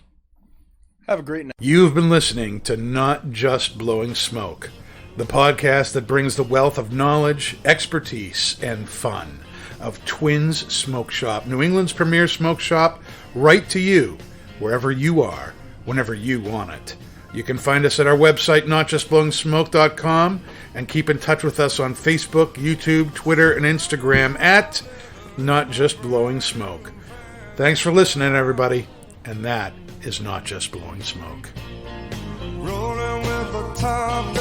Have a great night. You've been listening to Not Just Blowing Smoke, the podcast that brings the wealth of knowledge, expertise, and fun of Twins Smoke Shop, New England's premier smoke shop, right to you, wherever you are, whenever you want it. You can find us at our website, notjustblowingsmoke.com, and keep in touch with us on Facebook, YouTube, Twitter, and Instagram at Not Just Blowing Smoke. Thanks for listening, everybody, and that is Not Just Blowing Smoke. Rolling with the top